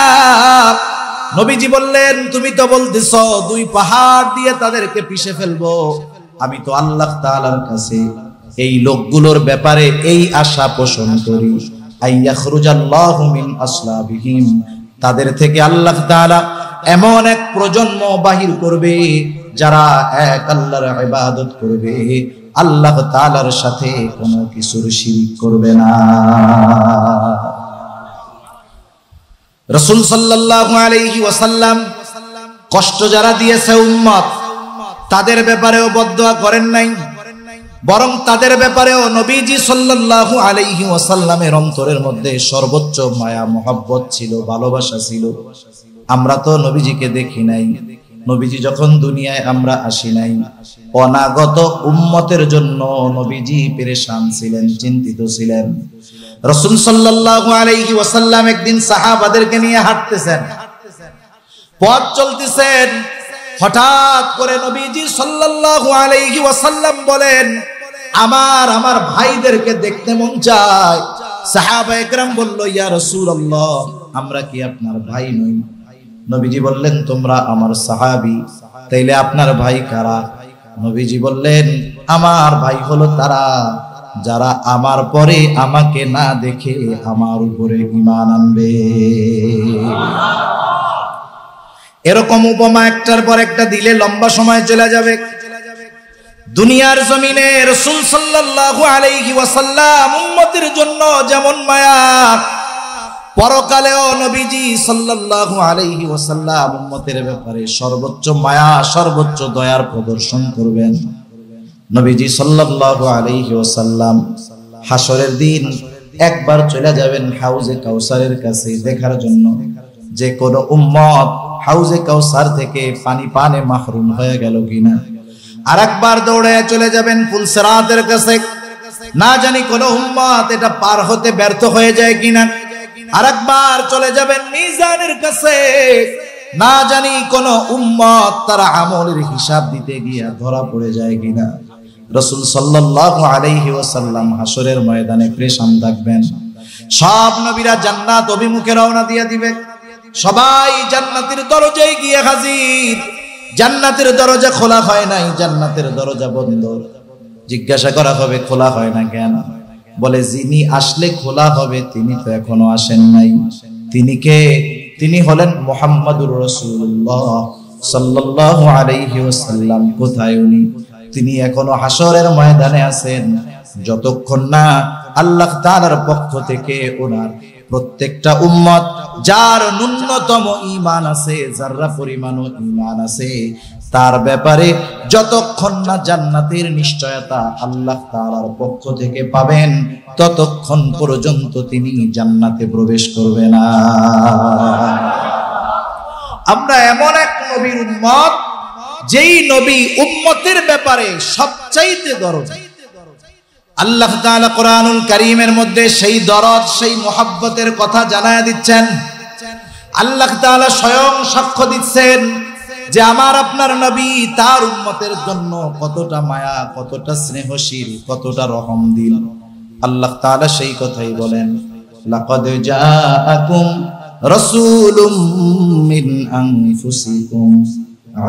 নবীজি বললেন, তুমি তো বলতেছো দুই পাহাড় দিয়ে তাদেরকে পিষে ফেলবো। আমি তো আল্লাহ তাআলার কাছে এই লোকগুলোর ব্যাপারে এই আশা পোষণ করি, আইয়াখরুজাল্লাহু মিন আসলাবিহিম, তাদের থেকে আল্লাহ তাআলা এমন এক প্রজন্ম বাহির করবে যারা এক আল্লাহর ইবাদত করবে, আল্লাহ তাআলার সাথে কোনো কিছুর শিরক করবে না। রাসূল সাল্লাল্লাহু আলাইহি ওয়াসাল্লাম কষ্ট যারা দিয়েছে উম্মত, তাদের ব্যাপারেও বদদুয়া করেন নাই, বরং তাদের ব্যাপারেও নবীজি সাল্লাল্লাহু আলাইহি ওয়াসাল্লামের অন্তরের মধ্যে সর্বোচ্চ মায়া মহব্বত ছিল, ভালোবাসা ছিল। আমরা তো নবীজিকে দেখি নাই, নবীজি যখন দুনিয়ায় আমরা আসি নাই, অনাগত উম্মতের জন্য নবীজি পেরেশান ছিলেন, চিন্তিত ছিলেন। রাসূল সাল্লাল্লাহু আলাইহি ওয়াসাল্লাম একদিন সাহাবাদেরকে নিয়ে হাঁটতেছেন, পথ চলতেছেন, হঠাৎ করে নবীজি সাল্লাল্লাহু আলাইহি ওয়াসাল্লাম বলেন, আমার ভাইদেরকে দেখতে মন চায়। সাহাবায়ে কেরাম বলল, ইয়া রাসূলুল্লাহ, আমরা কি আপনার ভাই নই? নবীজি বললেন, তোমরা আমার সাহাবী, তাইলে আপনার ভাই কারা? নবীজি বললেন, আমার ভাই হলো তারা যারা আমার পরে আমাকে না দেখে আমার উপরে ঈমান আনবে। এরকম উপমা একটার পর একটা দিলে লম্বা সময় চলে যাবে। দুনিয়ার জমিনে রাসূল সাল্লাল্লাহু আলাইহি ওয়াসাল্লাম উম্মতের জন্য যেমন মায়া, পরকালেও নবীজি সাল্লাল্লাহু আলাইহি ওয়াসাল্লাম উম্মতের ব্যাপারে সর্বোচ্চ মায়া, সর্বোচ্চ দয়ার প্রদর্শন করবেন। নবীজি সাল্লাল্লাহু আলাইহি ওয়াসাল্লাম হাসরের দিন একবার চলে যাবেন হাউজে কাউসারের কাছে দেখার জন্য যে কোন উম্মত হাউজে কাউসার থেকে পানি পানে মাহরুম হয়ে গেল কিনা। আরেকবার দৌড়ে চলে যাবেন ফুলসিরাতের কাছে, না জানি কোন উম্মত এটা পার হতে ব্যর্থ হয়ে যায় কিনা। আরেকবার চলে যাবেন মিজানের কাছে, না জানি কোন উম্মত তারা আমলের হিসাব দিতে গিয়া ধরা পড়ে যায় কিনা। রাসূল সাল্লাল্লাহু আলাইহি ওয়াসাল্লাম হাসরের ময়দানে পেরেশান থাকবেন। সব নবীরা জান্নাত অভিমুখে রওনা দিয়ে দিবে, সবাই জান্নাতের দরজায় গিয়ে হাজির। জান্নাতের দরজা খোলা হয় নাই, জান্নাতের দরজা বন্ধ। জিজ্ঞাসা করা হবে খোলা হয় না কেন? বলে, যিনি আসলে খোলা হবে তিনি তো এখনো আসেন নাই। তিনি কে? তিনি হলেন মুহাম্মাদুর রাসূলুল্লাহ সাল্লাল্লাহু আলাইহি ওয়াসাল্লাম। কোথায় উনি? তিনি এখনো হাসরের ময়দানে আছেন। যতক্ষণ না আল্লাহ তাআলার পক্ষ থেকে ওনার প্রত্যেকটা উম্মত যার ন্যূনতম ঈমান আছে, যারা পরিমাণও ঈমান আছে, তার ব্যাপারে যতক্ষণ না জান্নাতের নিশ্চয়তা আল্লাহ তাআলার পক্ষ থেকে পাবেন, ততক্ষণ পর্যন্ত তিনি জান্নাতে প্রবেশ করবে না। আমরা এমন এক নবীর উম্মত, যেই নবী উম্মতের ব্যাপারে সবচাইতে দরদ। আল্লাহ তাআলা কোরআনুল কারীমের মধ্যে সেই দরদ, সেই মুহাব্বতের কথা জানায়া দিচ্ছেন। আল্লাহ তাআলা স্বয়ং সাক্ষ্য দিচ্ছেন যে আমার আপনার নবী তার উম্মতের জন্য কতটা মায়া, কতটা স্নেহশীল, কতটা রহমদিল। আল্লাহ তাআলা সেই কথাই বলেন, লাকাদ জাআকুম রাসূলুম মিন আনফুসিকুম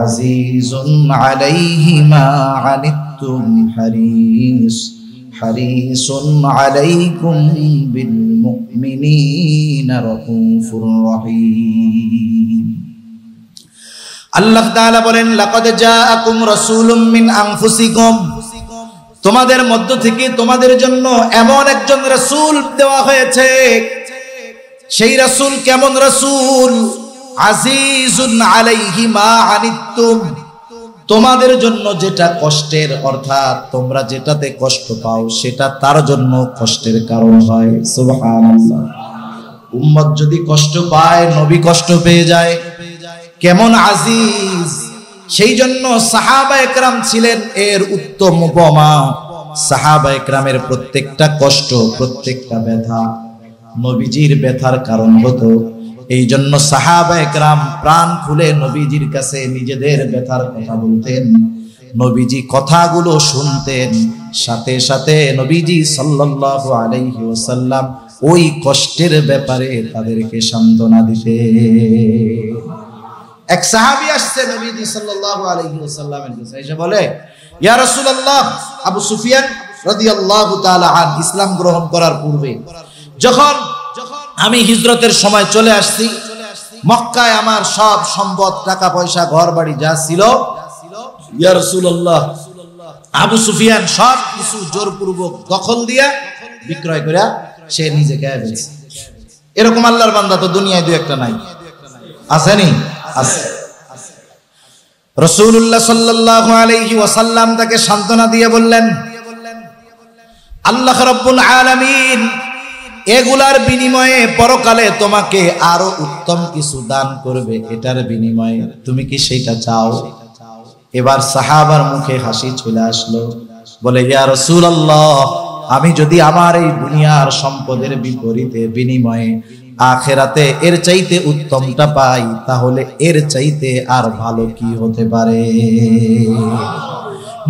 আজিজুন আলাইহি মা আনিতুম হারিসুন আলাইকুম বিল মুমিনিনা রাউফুর রহিম। আল্লাহ তাআলা বলেন, লাকাদ জাআকুম রাসূলুম মিন আনফুসিকুম, তোমাদের মধ্য থেকে তোমাদের জন্য এমন একজন রাসূল দেওয়া হয়েছে। সেই রাসূল কেমন রাসূল? আজিজুন আলাইহি মা আনিতুম, তোমাদের জন্য যেটা কষ্টের, অর্থাৎ তোমরা যেটাতে কষ্ট পাও সেটা তার জন্য কষ্টের কারণ হয়। সুবহানাল্লাহ। উম্মত যদি কষ্ট পায়, নবী কষ্ট পেয়ে যায়। কেমন আজিজ! সেই জন্য সাহাবায়ে কেরাম ছিলেন এর উত্তম উপমা। সাহাবায়ে কেরামের প্রত্যেকটা কষ্ট, প্রত্যেকটা ব্যথা নবীজির ব্যথার কারণ হতো। এই জন্য সাহাবায়ে কেরাম প্রাণ খুলে নবীজির কাছে নিজেদের ব্যথার কথা বলতেন। নবীজি কথাগুলো শুনতেন, সাথে সাথে নবীজি সাল্লাল্লাহু আলাইহি ওয়াসাল্লাম ওই কষ্টের ব্যাপারে তাদেরকে সান্ত্বনা দিতেন। এক সাহাবী আসছে নবীজি সাল্লাল্লাহু আলাইহি ওয়াসাল্লামের কাছে, এসে বলে, ইয়া রাসূলুল্লাহ, আবু সুফিয়ান রাদিয়াল্লাহু তাআলা আনহু ইসলাম গ্রহণ করার পূর্বে যখন আমি হিজরতের সময় চলে আসছি, মক্কায় আমার সব সম্পদ, টাকা পয়সা, ঘর বাড়ি যা ছিল, ইয়া রাসূলুল্লাহ, আবু সুফিয়ান সব কিছু জোরপূর্বক দখল দিয়া বিক্রয় করে সে নিজে খেয়ে ফেলছে। এরকম আল্লাহর বান্দা তো দুনিয়ায় দুই একটা নাই, আসেনি? আছে। রাসূলুল্লাহ সাল্লাল্লাহু আলাইহি ওয়াসাল্লাম তাকে সান্ত্বনা দিয়ে বললেন, আল্লাহ রাব্বুল আলামিন এগুলার বিনিময়ে পরকালে তোমাকে আরো উত্তম কিছু দান করবে, এটার বিনিময়ে তুমি কি সেটা চাও? এবার সাহাবার মুখে হাসি চলে আসলো, বলে, ইয়া রাসূলুল্লাহ, আমি যদি আমার এই দুনিয়ার সম্পদের বিপরীতে বিনিময়ে আখিরাতে এর চাইতে উত্তমটা পাই, তাহলে এর চাইতে আর ভালো কি হতে পারে?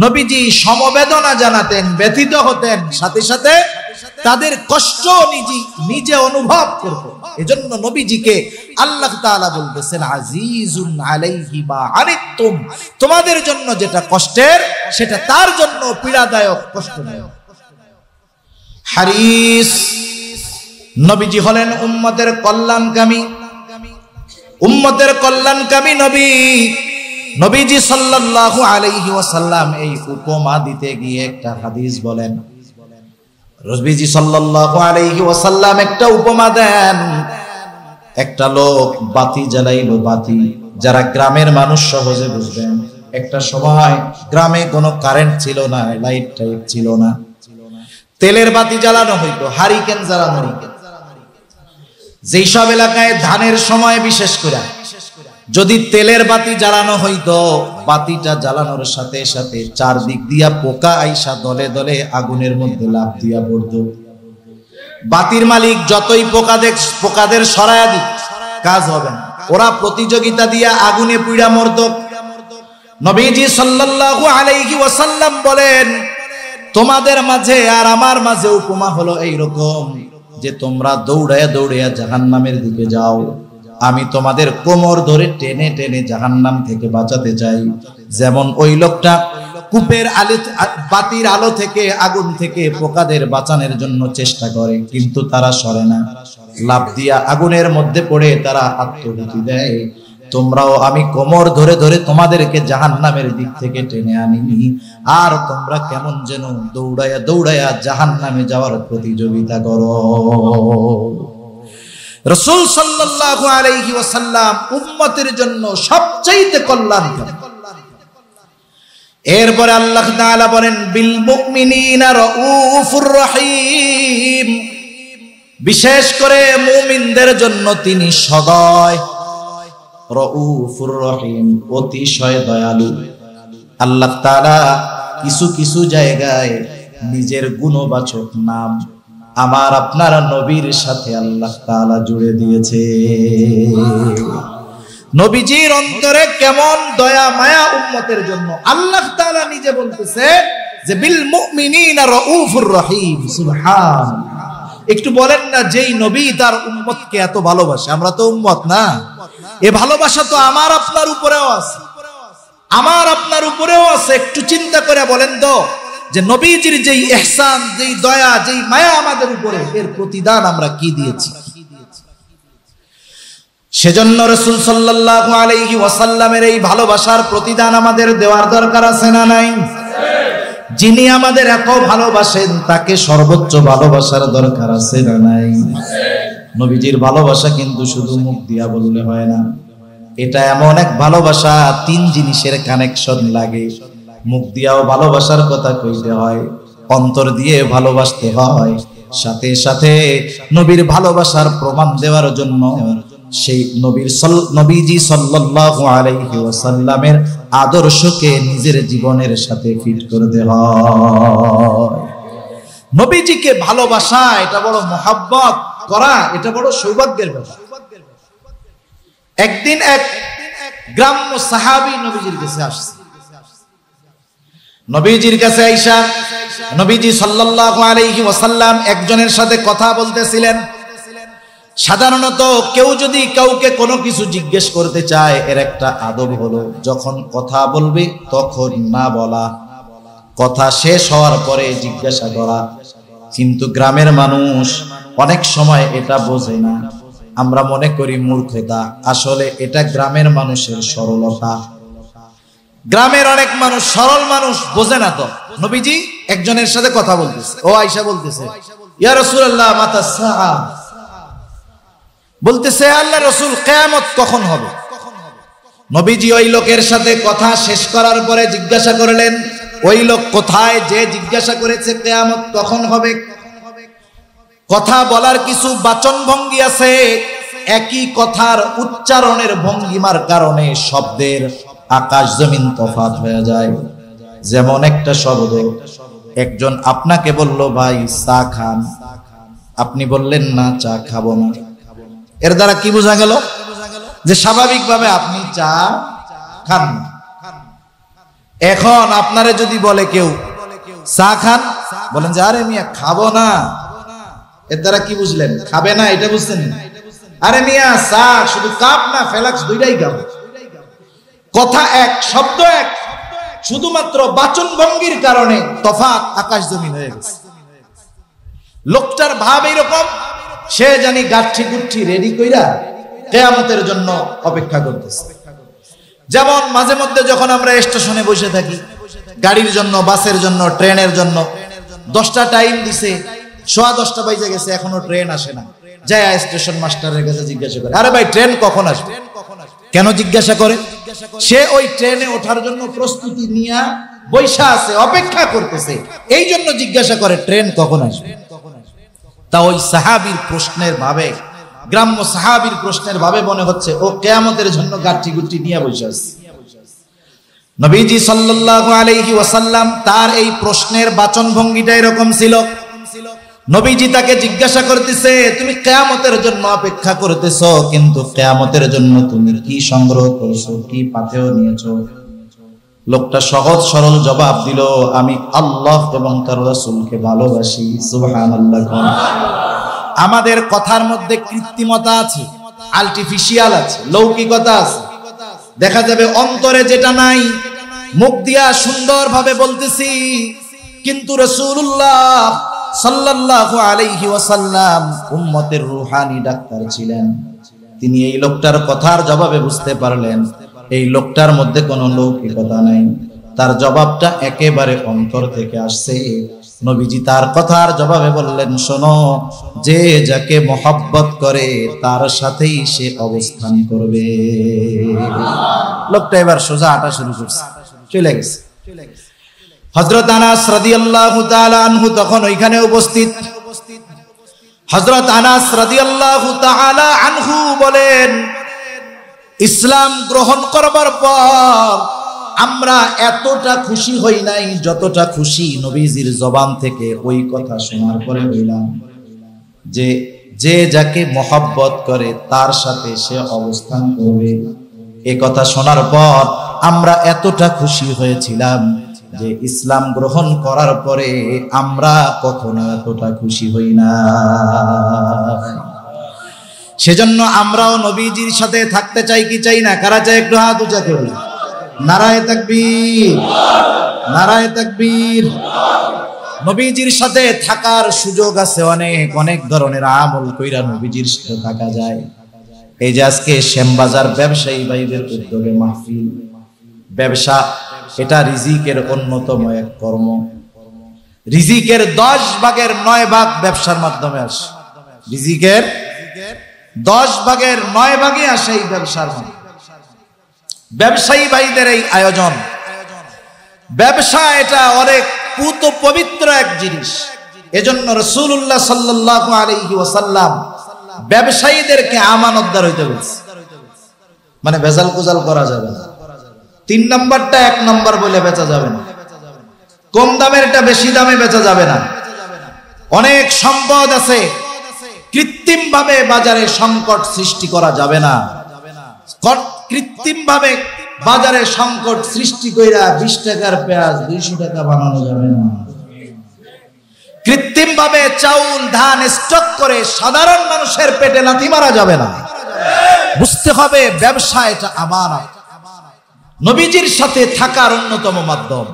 নবীজি সমবেদনা জানাতেন, ব্যথিত হতেন, সাথে সাথে তাদের কষ্ট নিজে অনুভব করতেন। এজন্য নবীজিকে আল্লাহ তাআলা বলতেছেন আজিজুন আলাইহি মা আনিতুম, তোমাদের জন্য যেটা কষ্টের সেটা তার জন্য পীড়াদায়ক, কষ্টদায়ক। হারিস, নবীজি হলেন উম্মতের কল্যাণকামী, উম্মতের কল্যাণকামী নবী। নবীজি সাল্লাল্লাহু আলাইহি ওয়াসাল্লাম এই উপমা দিতে গিয়ে একটা হাদিস বলেন। নবীজি সাল্লাল্লাহু আলাইহি ওয়াসাল্লাম একটা উপমা দেন। একটা লোক বাতি জ্বালাইলো, বাতি, যারা গ্রামের মানুষ সহজে বুঝবেন। একটা সময় গ্রামে কোনো কারেন্ট ছিল না, লাইট টাইট ছিল না, তেলের বাতি জ্বালানো হইতো, হারিকেন জ্বালানো হইতো। যেই সব এলাকায় ধানের সময় বিশেষ করে যদি তেলের বাতি জ্বালানো হইতো, বাতিটা জ্বালানোর সাথে সাথে চারদিক দিয়া পোকা আইসা দলে দলে আগুনের মধ্যে লাফ দিয়া পড়তো। বাতির মালিক যতই পোকাদের সরায়া দিক, কাজ হবে না, ওরা প্রতিযোগিতা দিয়া আগুনে পুড়া মরতো। নবীজি সাল্লাল্লাহু আলাইহি ওয়াসাল্লাম বলেন, তোমাদের মাঝে আর আমার মাঝে উপমা হলো এইরকম যে তোমরা দৌড়ায়া দৌড়ায়া জাহান্নামের দিকে যাও, আমি তোমাদের কোমর ধরে টেনে টেনে জাহান্নাম থেকে বাঁচাতে চাই। যেমন ওই লোকটা কূপের আলো, বাতির আলো থেকে, আগুন থেকে পোকাদের বাঁচানোর জন্য চেষ্টা করে, কিন্তু তারা সরে না, লাফ দিয়া আগুনের মধ্যে পড়ে তারা আত্মহুতি দেয়। তোমরাও আমি কোমর ধরে ধরে তোমাদেরকে জাহান্নামের দিক থেকে টেনে আনি, আর তোমরা কেমন যেন দৌড়ায়া দৌড়ায়া জাহান্নামে যাওয়ার প্রতিযোগিতা করো। রাসূল সাল্লাল্লাহু আলাইহি ওয়াসাল্লাম উম্মতের জন্য সবচেয়ে কল্যাণকারী। এরপরে আল্লাহ তাআলা বলেন বিল মুমিনিনা রাউফুর রহিম, বিশেষ করে মুমিনদের জন্য তিনি সদয়, রাউফুর রহিম, অতিশয় দয়ালু। আল্লাহ তাআলা কিছু কিছু জায়গায় নিজের গুণবাচক নাম আমার আপনার নবীর সাথে আল্লাহ তাআলা জুড়ে দিয়েছে। নবীজির অন্তরে কেমন দয়া মায়া উম্মতের জন্য। আল্লাহ তাআলা নিজে বলতেছে যে বিল মুমিনিনা রাউফুর রহিম। সুবহানাল্লাহ। একটু বলেন না, যেই নবী তার উম্মতকে এত ভালোবাসে, আমরা তো উম্মত না, এ ভালোবাসা তো আমার আপনার উপরেও আছে, আমার আপনার উপরেও আছে। একটু চিন্তা করে বলেন তো যে নবীজির যেই ইহসান, যেই দয়া, যেই মায়া আমাদের উপরে, এর প্রতিদান আমরা কি দিয়েছি। সেজন্য রাসূল সাল্লাল্লাহু আলাইহি ওয়াসাল্লামের এই ভালোবাসার প্রতিদান আমাদের দেওয়ার দরকার আছে না নাই? যিনি আমাদের এত ভালোবাসেন তাকে সর্বোচ্চ ভালোবাসার দরকার আছে না নাই? নবীজির ভালোবাসা কিন্তু শুধু মুখ দিয়া বললে হয় না, এটা এমন এক ভালোবাসা, তিন জিনিসের কানেকশন লাগে। মুখ দিয়াও ভালোবাসার কথা কইতে হয়, অন্তর দিয়ে ভালোবাসতে হয়, সাথে সাথে নবীর ভালোবাসার প্রমাণ দেওয়ার জন্য সেই নবীজি সাল্লাল্লাহু আলাইহি ওয়াসাল্লামের আদর্শকে নিজের জীবনের সাথে ফিট করতে হয়। নবীজিকে ভালোবাসা, এটা বড় মহব্বত করা, এটা বড় সৌভাগ্যের ব্যাপার। একদিন এক গ্রাম্য সাহাবী নবীজির কাছে আসছে। নবীজির কাছে আইসা নবীজি সাল্লাল্লাহু আলাইহি ওয়াসাল্লাম একজনের সাথে কথা বলতেছিলেন। সাধারণত কেউ যদি কাউকে কোনো কিছু জিজ্ঞেস করতে চায়, এর একটা আদব হলো যখন কথা বলবে তখন না বলা, কথা শেষ হওয়ার পরে জিজ্ঞাসা করা। কিন্তু গ্রামের মানুষ অনেক সময় এটা বোঝে না, আমরা মনে করি মূর্খতা, আসলে এটা গ্রামের মানুষের সরলতা। গ্রামের অনেক মানুষ, সরল মানুষ, বোঝে না তো। নবীজি একজনের সাথে কথা বলতেছে, ও আয়েশা বলতেছে ইয়া রাসূলুল্লাহ মাতা সাআ, বলতেছে আল্লাহ রাসূল কিয়ামত কখন হবে? নবীজি ওই লোকের সাথে কথা শেষ করার পরে জিজ্ঞাসা করলেন, ওই লোক কোথায় যে জিজ্ঞাসা করেছে কিয়ামত কখন হবে। কথা বলার কিছু বাচন ভঙ্গি আছে, একই কথার উচ্চারণের ভঙ্গিমার কারণে শব্দের আকাশ জমিন তফাৎ হয়ে যায়। যেমন একটা শব্দ একজন আপনাকে বলল ভাই চা খান, আপনি বললেন না চা খাবো না। এর দ্বারা কি বোঝা গেল? যে স্বাভাবিকভাবে আপনি চা খান না। এখন আপনারে যদি বলে কেউ চা খান, বলেন যে আরে মিয়া খাবো না, এর দ্বারা কি বুঝলেন? খাবে না এটা বুঝছেন? আরে মিয়া চা শুধু কাপ না ফেলাক্স দুইটাই খাবো। কথা এক, শব্দ এক, শুধুমাত্র বাচন ভঙ্গির কারণে তফাৎ আকাশ জমিন হয়ে গেছে। লোকটার ভাব এইরকম, সে জানি গাঠি গুঠি রেডি কইরা কিয়ামতের জন্য অপেক্ষা করতেছে। যেমন মাঝে মধ্যে যখন আমরা স্টেশনে বসে থাকি গাড়ির জন্য, বাসের জন্য, ট্রেনের জন্য, 10টা টাইম দিছে, 10:15 বাজে গেছে, এখনো ট্রেন আসে না। যায় স্টেশন মাস্টারের কাছে জিজ্ঞাসা করে, আরে ভাই ট্রেন কখন আসবে? কেন জিজ্ঞাসা করে? সে ওই ট্রেনে ওঠার জন্য প্রস্তুতি নিয়ে বৈশা আছে, অপেক্ষা করতেছে, এই জন্য জিজ্ঞাসা করে ট্রেন কখন আসবে। তা ওই সাহাবীর প্রশ্নের ভাবে, গ্রাম্য সাহাবীর প্রশ্নের ভাবে মনে হচ্ছে ও কিয়ামতের জন্য গাঠি গুঠি নিয়ে বসে আছে। নবীজি সাল্লাল্লাহু আলাইহি ওয়াসাল্লাম তার এই প্রশ্নের বাচন ভঙ্গিটা এরকম ছিল। নবীজি তাকে জিজ্ঞাসা করতেছে, তুমি কিয়ামতের জন্য অপেক্ষা করতেছো, কিন্তু কিয়ামতের জন্য তুমি কি সংগ্রহ করেছো, কি পাথেয় নিয়েছো? লোকটা সহজ সরল জবাব দিল, আমি আল্লাহ এবং তার রাসূলকে ভালোবাসি। সুবহানাল্লাহ। আমাদের কথার মধ্যে কৃত্রিমতা আছে, আর্টিফিশিয়াল আছে, লৌকিকতা আছে। দেখা যাবে অন্তরে যেটা নাই, মুখ দিয়া সুন্দরভাবে বলতেছি, কিন্তু রাসূলুল্লাহ সাল্লাল্লাহু আলাইহি ওয়াসাল্লাম উম্মতের রূহানি ডাক্তার ছিলেন। তিনি এই লোকটার কথার জবাবে বুঝতে পারলেন এই লোকটার মধ্যে কোনো লৌকিকতা নাই, তার জবাবটা একেবারে অন্তর থেকে আসছে। নবীজি তার কথার জবাবে বললেন, শোনো, যে যাকে মহব্বত করে তার সাথেই সে অবস্থান করবে। লোকটা এবার সোজা হাঁটা শুরু করছে, চলে গেছে। হযরত আনাস রাদিয়াল্লাহু তাআলা আনহু তখন ওইখানে উপস্থিত। হযরত আনাস রাদিয়াল্লাহু তাআলা আনহু বলেন, ইসলাম গ্রহণ করবার পর আমরা এতটা খুশি হই নাই যতটা খুশি নবীজির জবান থেকে ওই কথা শোনার পরে হইলাম, যে যে যাকে মহব্বত করে তার সাথে সে অবস্থান করবে। এই কথা শোনার পর আমরা এতটা খুশি হয়েছিলাম যে ইসলাম গ্রহণ করার পরে আমরা কখনো এতটা খুশি হই না। সেজন্য আমরাও নবীজির সাথে থাকতে চাই কি চাই না? কারা চাই একটু হাত উঁচা করুন। নারায়ে তাকবীর, নারায়ে তাকবীর। নবীজির সাথে থাকার সুযোগ আছে, অনেক অনেক ধরনের আমল কইরা নবীজির সাথে থাকা যায়। এই যে আজকে শ্যামবাজার ব্যবসায়ী ভাইদের উদ্যোগে মাহফিল, ব্যবসা এটা রিজিকের অন্যতম এক কর্ম। রিজিকের 10 ভাগের 9 ভাগ ব্যবসার মাধ্যমে আসে। রিজিকের 10 ভাগের 9 ভাগই আসে এই ব্যবসার মাধ্যমে। ব্যবসায়ী ভাইদের এই আয়োজন, ব্যবসা এটা অনেক পুত পবিত্র এক জিনিস। এজন্য রাসূলুল্লাহ সাল্লাল্লাহু আলাইহি ওয়াসাল্লাম ব্যবসায়ীদেরকে আমানতদার হইতে বলেছে, মানে ভেজাল কুজাল করা যাবে না। 3 নাম্বারটা 1 নাম্বার বলে বেচা যাবে না, কম দামের এটা বেশি দামে বেচা যাবে না। অনেক সম্পদ আছে, কৃত্রিম ভাবে বাজারে সংকট সৃষ্টি করা যাবে না। কৃত্রিম ভাবে বাজারে সংকট সৃষ্টি কইরা 20 টাকার পেঁয়াজ 200 টাকা বানানো যাবে না। কৃত্রিম ভাবে চাউল ধান স্টক করে সাধারণ মানুষের পেটে লাথি মারা যাবে না। বুঝতে হবে ব্যবসা এটা আমানত, নবীজির সাথে থাকার অন্যতম মাধ্যম।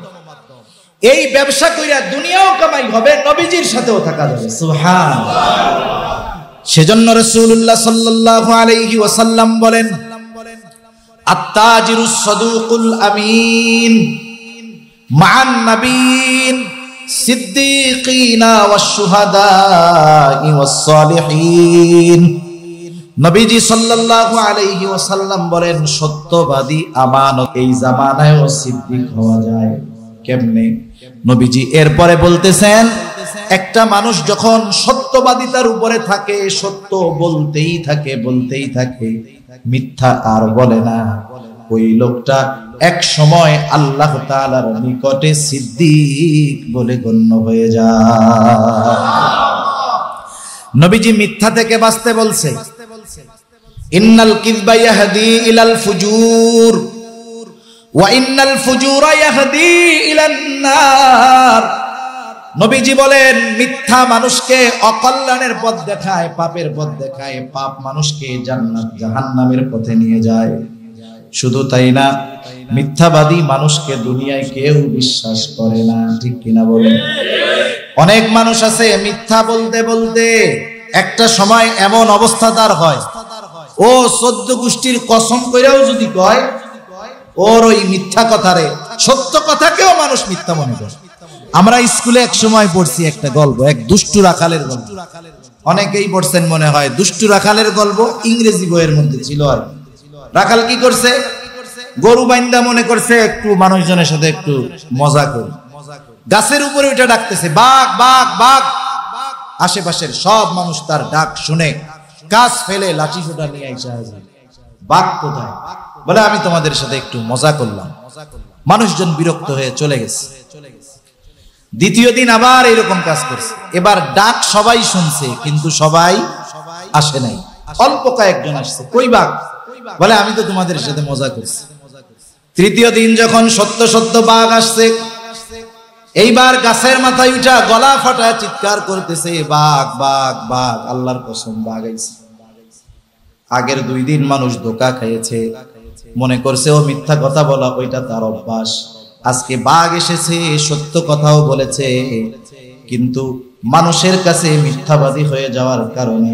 এই ব্যবসা কইরা দুনিয়াও কামাই হবে, নবীজির সাথেও থাকা যাবে। সুবহানাল্লাহ। সেজন্য রাসূলুল্লাহ সাল্লাল্লাহু আলাইহি ওয়াসাল্লাম বলেন, আত-তাজিরুস সাদুকুল আমিন মা'আন নাবিয়্যিন সিদ্দীকিনা ওয়াশ-শুহাদা'i ওয়াস-সালিহিন। নবীজি সাল্লাল্লাহু আলাইহি ওয়াসাল্লাম বলেন, সত্যবাদী আমানত এই জামানায়ও সিদ্দিক হওয়া যায়। কেমনে? নবীজি এরপরে বলতেছেন, একটা মানুষ যখন সত্যবাদিতার উপরে থাকে, সত্য বলতেই থাকে, মিথ্যা আর বলে না, ওই লোকটা এক সময় আল্লাহ তাআলার নিকটে সিদ্দিক বলে গণ্য হয়ে যায়। নবীজি মিথ্যা থেকে বাঁচতে বলছে, ইন্নাল কিযবা ইয়াহদি ইলাল ফুজুর ওয়া ইন্নাল ফুজুরা ইয়াহদি ইলান নার। নবীজি বলেন, মিথ্যা মানুষকে অকল্যাণের পথ দেখায়, পাপের পথ দেখায়, পাপ মানুষকে জান্নাত জাহান্নামের পথে নিয়ে যায়। শুধু তাই না, মিথ্যাবাদী মানুষকে দুনিয়ায় কেউ বিশ্বাস করে না, ঠিক কিনা বলেন? অনেক মানুষ আছে মিথ্যা বলতে বলতে একটা সময় এমন অবস্থা তার হয়, ও 14 গোষ্ঠীর কসম কইরাও যদি কয়, ওর ওই মিথ্যা কথারে সত্য কথাকেও মানুষ মিথ্যা মনে করে। আমরা স্কুলে এক সময় পড়ছি একটা গল্প, এক দুষ্টু রাখালের গল্প। অনেকেই পড়ছেন মনে হয়। দুষ্টু রাখালের গল্প ইংরেজি বইয়ের মধ্যে ছিল। আর রাখাল কি করছে, গরু বাইন্দা মনে করছে একটু মানুষজনের সাথে একটু মজা করে গাছের উপরে উঠে ডাকতেছে, বাঘ বাঘ বাঘ। আশেপাশের সব মানুষ তার ডাক শুনে গাছ ফেলে লাঠি সোটা নিয়ে এসে হাজির। বাঘ কোথায়? বলে, আমি তোমাদের সাথে একটু মজা করলাম। মানুষজন বিরক্ত হয়ে চলে গেছে। দ্বিতীয় দিন আবার এরকম কাজ করছে। এবার ডাক সবাই শুনছে, কিন্তু সবাই আসে নাই। অল্প কয়েকজন আসছে। কই বাঘ? বলে, আমি তো তোমাদের সাথে মজা করছি। তৃতীয় দিন যখন সত্য সত্য বাঘ আসছে, এইবার গাছের মাথায় উঠা গলা ফাটা চিৎকার করতেছে, বাঘ বাঘ বাঘ। আল্লাহর কসম, বাঘ আইছে। আগের 2 দিন মানুষ ধোঁকা খেয়েছে, মনে করছে ও মিথ্যা কথা বলা, ওইটা তার অভ্যাস। আজকে বাঘ এসেছে, সত্য কথাও বলেছে, কিন্তু মানুষের কাছে মিথ্যাবাদী হয়ে যাওয়ার কারণে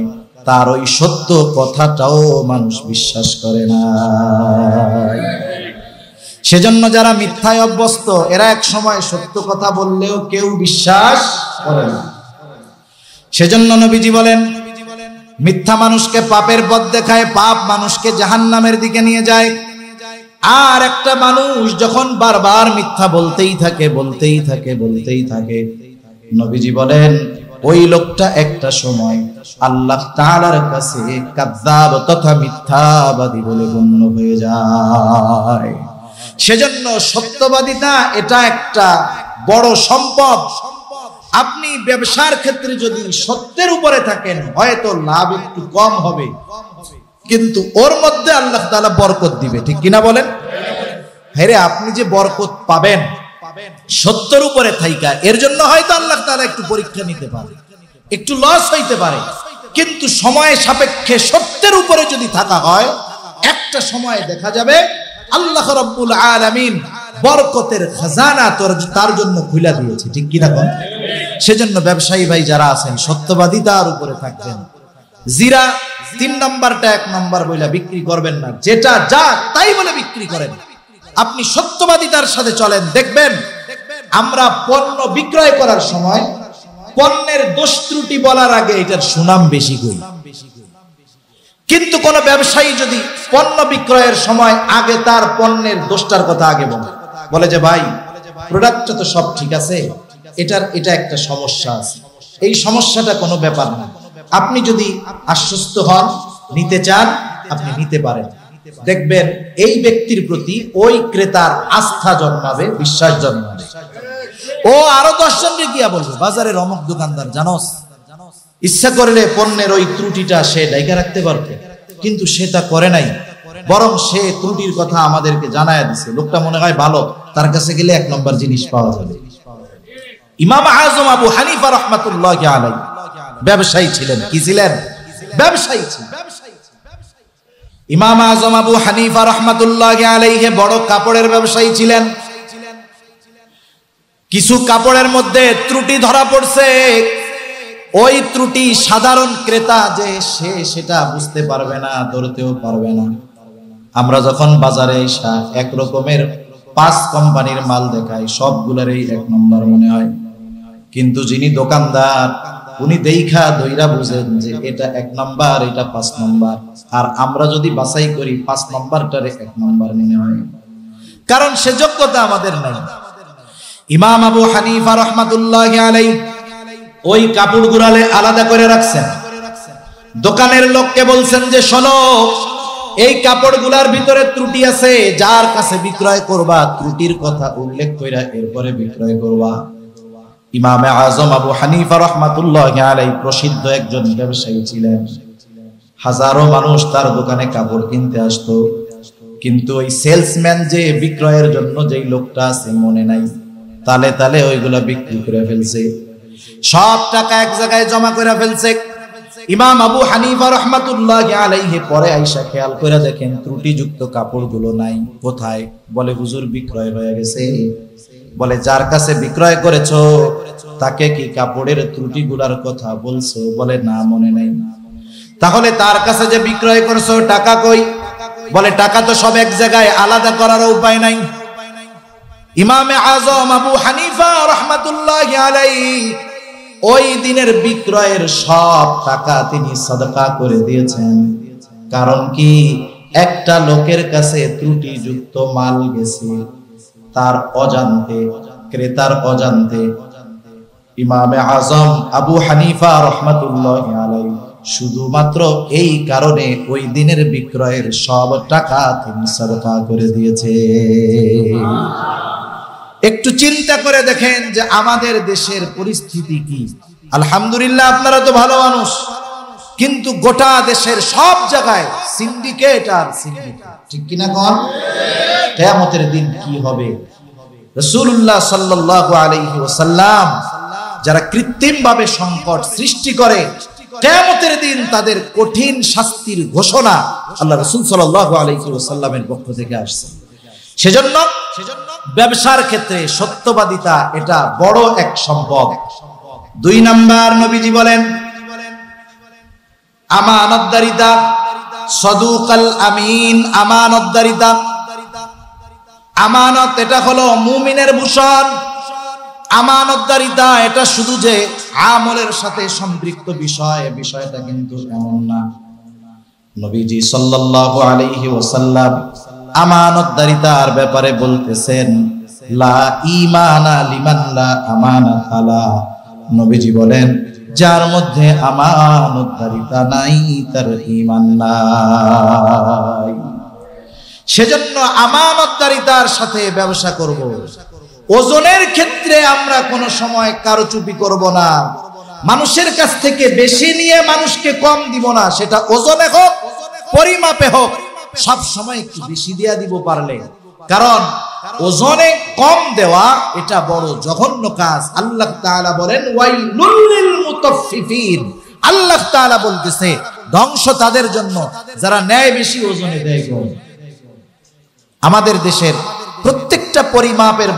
তার ওই সত্য কথাটাও মানুষ বিশ্বাস করে না। সেজন্য যারা মিথ্যায় অভ্যস্ত, এরা এক সময় সত্য কথা বললেও কেউ বিশ্বাস করে না। সেজন্য নবীজি বলেন, মিথ্যা মানুষকে পাপের পথ দেখায়, পাপ মানুষকে জাহান্নামের দিকে নিয়ে যায়। আর একটা মানুষ যখন বারবার মিথ্যা বলতেই থাকে, বলতেই থাকে, বলতেই থাকে, নবীজি বলেন ওই লোকটা একটা সময় আল্লাহ তাআলার কাছে কাযযাব তথা মিথ্যাবাদী বলে গণ্য হয়ে যায়। সেজন্য সত্যবাদিতা এটা একটা বড় সম্পদ। আপনি ব্যবসার ক্ষেত্রে যদি সত্যের উপরে থাকেন, হয়তো লাভ একটু কম হবে, কিন্তু ওর মধ্যে আল্লাহ তাআলা বরকত দিবে, ঠিক কিনা বলেন? হ্যাঁ, আপনি যে বরকত পাবেন সত্যের উপরে থাইকা, এর জন্য হয়তো আল্লাহ তাআলা একটু পরীক্ষা নিতে পারে, একটু লস হইতে পারে, কিন্তু সময় সাপেক্ষে সত্যের উপরে যদি থাকা হয়, একটা সময় দেখা যাবে আল্লাহ রাব্বুল আলামিন বরকতের খাজানা তার জন্য খুলে দিয়েছে, ঠিক কিনা বলেন? সেজন্য ব্যবসায়ী ভাই যারা আছেন, সত্যবাদিতার উপরে থাকবেন। জিরা 3 নাম্বারটা 1 নাম্বার বইলা বিক্রি করবেন না, যেটা যা তাই বলে বিক্রি করেন। আপনি সত্যবাদিতার সাথে চলেন, দেখবেন আমরা পণ্য বিক্রয় করার সময় পণ্যের দোষ ত্রুটি বলার আগে এটার সুনাম বেশি করি। কিন্তু কোন ব্যবসায়ী যদি পণ্য বিক্রয়ের সময় আগে তার পণ্যের দোষটার কথা আগে বলে যে ভাই প্রোডাক্টটা তো সব ঠিক আছে, এটা একটা সমস্যা আছে, এই সমস্যাটা কোনো ব্যাপার না, আপনি যদি আশ্বস্ত হন, নিতে চান, আপনি নিতে পারেন, দেখবেন এই ব্যক্তির প্রতি ওই ক্রেতার আস্থা জন্মাবে, বিশ্বাস জন্মাবে। ও আরো 10 জনকে গিয়া বলবে, বাজারের অমুক দোকানদার জানোস, ইচ্ছা করলে পণ্যের ওই ত্রুটিটা সে ঢাকা রাখতে পারবে, কিন্তু সে তা করে নাই, বরং সে ত্রুটির কথা আমাদেরকে জানায়া দিছে। লোকটা মনে হয় ভালো, তার কাছে গেলে 1 নম্বর জিনিস পাওয়া যাবে। ইমাম আযম আবু হানিফা রাহমাতুল্লাহি আলাইহি ব্যবসায়ী ছিলেন। কি ছিলেন? ব্যবসায়ী ছিলেন। ইমাম আযম আবু হানিফা রাহমাতুল্লাহি আলাইহি বড় কাপড়ের ব্যবসায়ী ছিলেন। কিছু কাপড়ের মধ্যে ত্রুটি ধরা পড়ছে, ওই ত্রুটি সাধারণ ক্রেতা যে সে সেটা বুঝতে পারবে না, ধরতেও পারবে না। আমরা যখন বাজারে এসে এক রকমের 5 কোম্পানির মাল দেখাই, সবগুলোরই 1 নম্বর মনে হয়, কিন্তু যিনি দোকানদার উনি দেইখা দইরা বুঝেন যে এটা 1 নম্বর, এটা 5 নম্বর। আর আমরা যদি বাছাই করি 5 নম্বরটারে 1 নম্বর মনে হয়, কারণ সে যোগ্যতা আমাদের নাই। ইমাম আবু হানিফা রাহমাতুল্লাহি আলাইহি ওই কাপড় গুড়ালে আলাদা করে রাখছেন। দোকানের লোককে বলছেন যে শোনো, এই কাপড়গুলার ভিতরে ত্রুটি আছে, যার কাছে বিক্রয় করবা ত্রুটির কথা উল্লেখ কইরা এরপরে বিক্রয় করবা। ইমামে আজম আবু হানিফা রাহমাতুল্লাহি আলাইহি প্রসিদ্ধ একজন ব্যবসায়ী ছিলেন। হাজারো মানুষ তার দোকানে কাপড় কিনতে আসতো, কিন্তু ওই সেলসম্যান যে বিক্রয়ের জন্য যেই লোকটা আছে মনে নাই, তালে তালে ওইগুলা বিক্রি করে ফেলছে, সব টাকা এক জায়গায় জমা করে ফেলছে। ইমাম আবু হানিফা রাহমাতুল্লাহি আলাইহি পরে আইসা খেয়াল করে দেখেন ত্রুটিযুক্ত কাপড়গুলো নাই। কোথায়? বলে হুজুর বিক্রয় হয়ে গেছে। বলে যার কাছে বিক্রয় করেছো তাকে কি কাপড়ের ত্রুটিগুলার কথা বলছো? বলে না, মনে নাই। তাহলে তার কাছে যে বিক্রয় করছো টাকা কই? বলে টাকা তো সব এক জায়গায়, আলাদা করার উপায় নাই। ইমামে আজম আবু হানিফা রাহমাতুল্লাহি আলাইহি ওই দিনের বিক্রয়ের সব টাকা তিনি সাদকা করে দিয়েছেন। কারণ কি? একটা লোকের কাছে ত্রুটিযুক্ত মাল গেছে, তার অজান্তে, ক্রেতার অজান্তে। ইমামে আজম আবু হানিফা রাহমাতুল্লাহি আলাইহি শুধুমাত্র এই কারণে ওই দিনের বিক্রয়ের সব টাকা তিনি সাদকা করে দিয়েছে। একটু চিন্তা করে দেখেন যে আমাদের দেশের পরিস্থিতি কি। আলহামদুলিল্লাহ আপনারা তো ভালো মানুষ, কিন্তু গোটা দেশের সব জায়গায় সিন্ডিকেট আর সিন্ডিকেট, ঠিক কিনা কোন? কিয়ামতের দিন কি হবে? রাসূলুল্লাহ সাল্লাল্লাহু আলাইহি ওয়াসাল্লাম যারা কৃত্রিমভাবে সংকট সৃষ্টি করে, কিয়ামতের দিন তাদের কঠিন শাস্তির ঘোষণা আল্লাহ রাসূল সাল্লাল্লাহু আলাইহি ওয়াসাল্লামের পক্ষ থেকে আসছে। সেজন্য ব্যবসার ক্ষেত্রে সত্যবাদিতা এটা বড় এক সম্পদ। 2 নাম্বার নবীজি বলেন আমানতদারিতা, সাদুকাল আমিন। আমানতদারিতা, আমানত এটা হলো মুমিনের ভূষণ। আমানতদারিতা এটা শুধু যে আমলের সাথে সম্পৃক্ত বিষয়, বিষয়টা কিন্তু এমন না। নবীজি সাল্লাল্লাহু আলাইহি ওয়াসাল্লাম আমানতদারিতার ব্যাপারে বলতেছেন লা ঈমানা লিমান লা আমানাতা লা। নবীজি বলেন যার মধ্যে আমানতদারিতা নাই তার ঈমান নাই। সেজন্য আমানতদারিতার সাথে ব্যবসা করব। ওজনের ক্ষেত্রে আমরা কোনো সময় কারচুপি করব না। মানুষের কাছ থেকে বেশি নিয়ে মানুষকে কম দিব না, সেটা ওজনে হোক পরিমাপে হোক, সব সময় একটু বেশি দিয়া দিব পারলে। কারণ ওজনে কম দেওয়া এটা বড় জঘন্য কাজ। আল্লাহ তাআলা বলেন ওয়াইলুল লিল মুতাফফিফিন। আল্লাহ তাআলা বলতেছে ধ্বংস তাদের জন্য যারা ন্যায় বেশি ওজনে দেয় কম। আমাদের দেশের প্রত্যেকটা পরিমাপের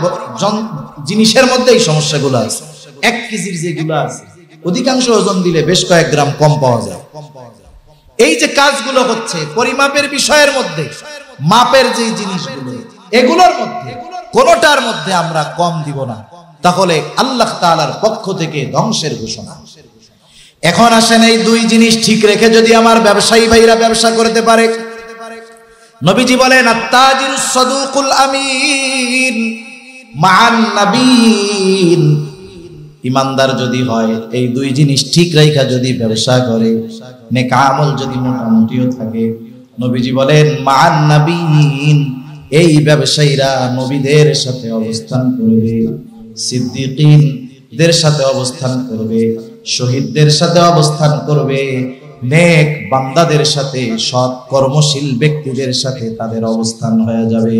জিনিসের মধ্যে এই সমস্যাগুলো আছে। 1 কেজির যেগুলো আছে অধিকাংশ ওজন দিলে বেশ কয়েক গ্রাম কম পাওয়া যায়। এই যে কাজগুলো হচ্ছে পরিমাপের বিষয়ের মধ্যে, মাপের যে জিনিসগুলো, এগুলোর মধ্যে কোনোটার মধ্যে আমরা কম দিব না, তাহলে আল্লাহ তাআলার পক্ষ থেকে ধ্বংসের ঘোষণা। এখন আসেন এই 2 জিনিস ঠিক রেখে যদি আমার ব্যবসায়ী ভাইরা ব্যবসা করতে পারে, নবীজি বলেন আত-তাজিরুস সাদুকুল আমিন মান নাবিয়িন। ইমানদার যদি হয়, এই 2 জিনিস ঠিক রাখা যদি ব্যবসা করে, নেক আমল যদি মোটামুটিও থাকে, নবীজি বলেন মান নাবিয়িন, এই ব্যবসায়ীরা নবীদের সাথে অবস্থান করবে, সিদ্দিকীনদের সাথে অবস্থান করবে, শহীদদের সাথে অবস্থান করবে, নেক বান্দাদের সাথে, সৎ কর্মশীল ব্যক্তিদের সাথে তাদের অবস্থান হয়ে যাবে।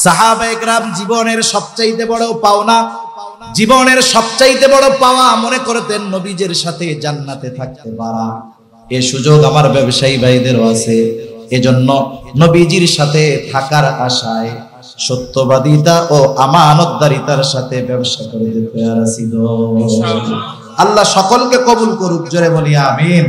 সাহাবায়ে কেরাম জীবনের সবচাইতে বড় পাওনা, জীবনের সবচাইতে বড় পাওয়া মনে করতেন নবীজের সাথে জান্নাতে থাকতে পারা। এই সুযোগ আমার ব্যবসায়ী ভাইদেরও আছে। এজন্য নবীজির সাথে থাকার আশায় সত্যবাদিতা ও আমানতদারিতার সাথে ব্যবসা করতে তৈরি আছি। আল্লাহ সকলকে কবুল করুক, জোরে বলি আমিন।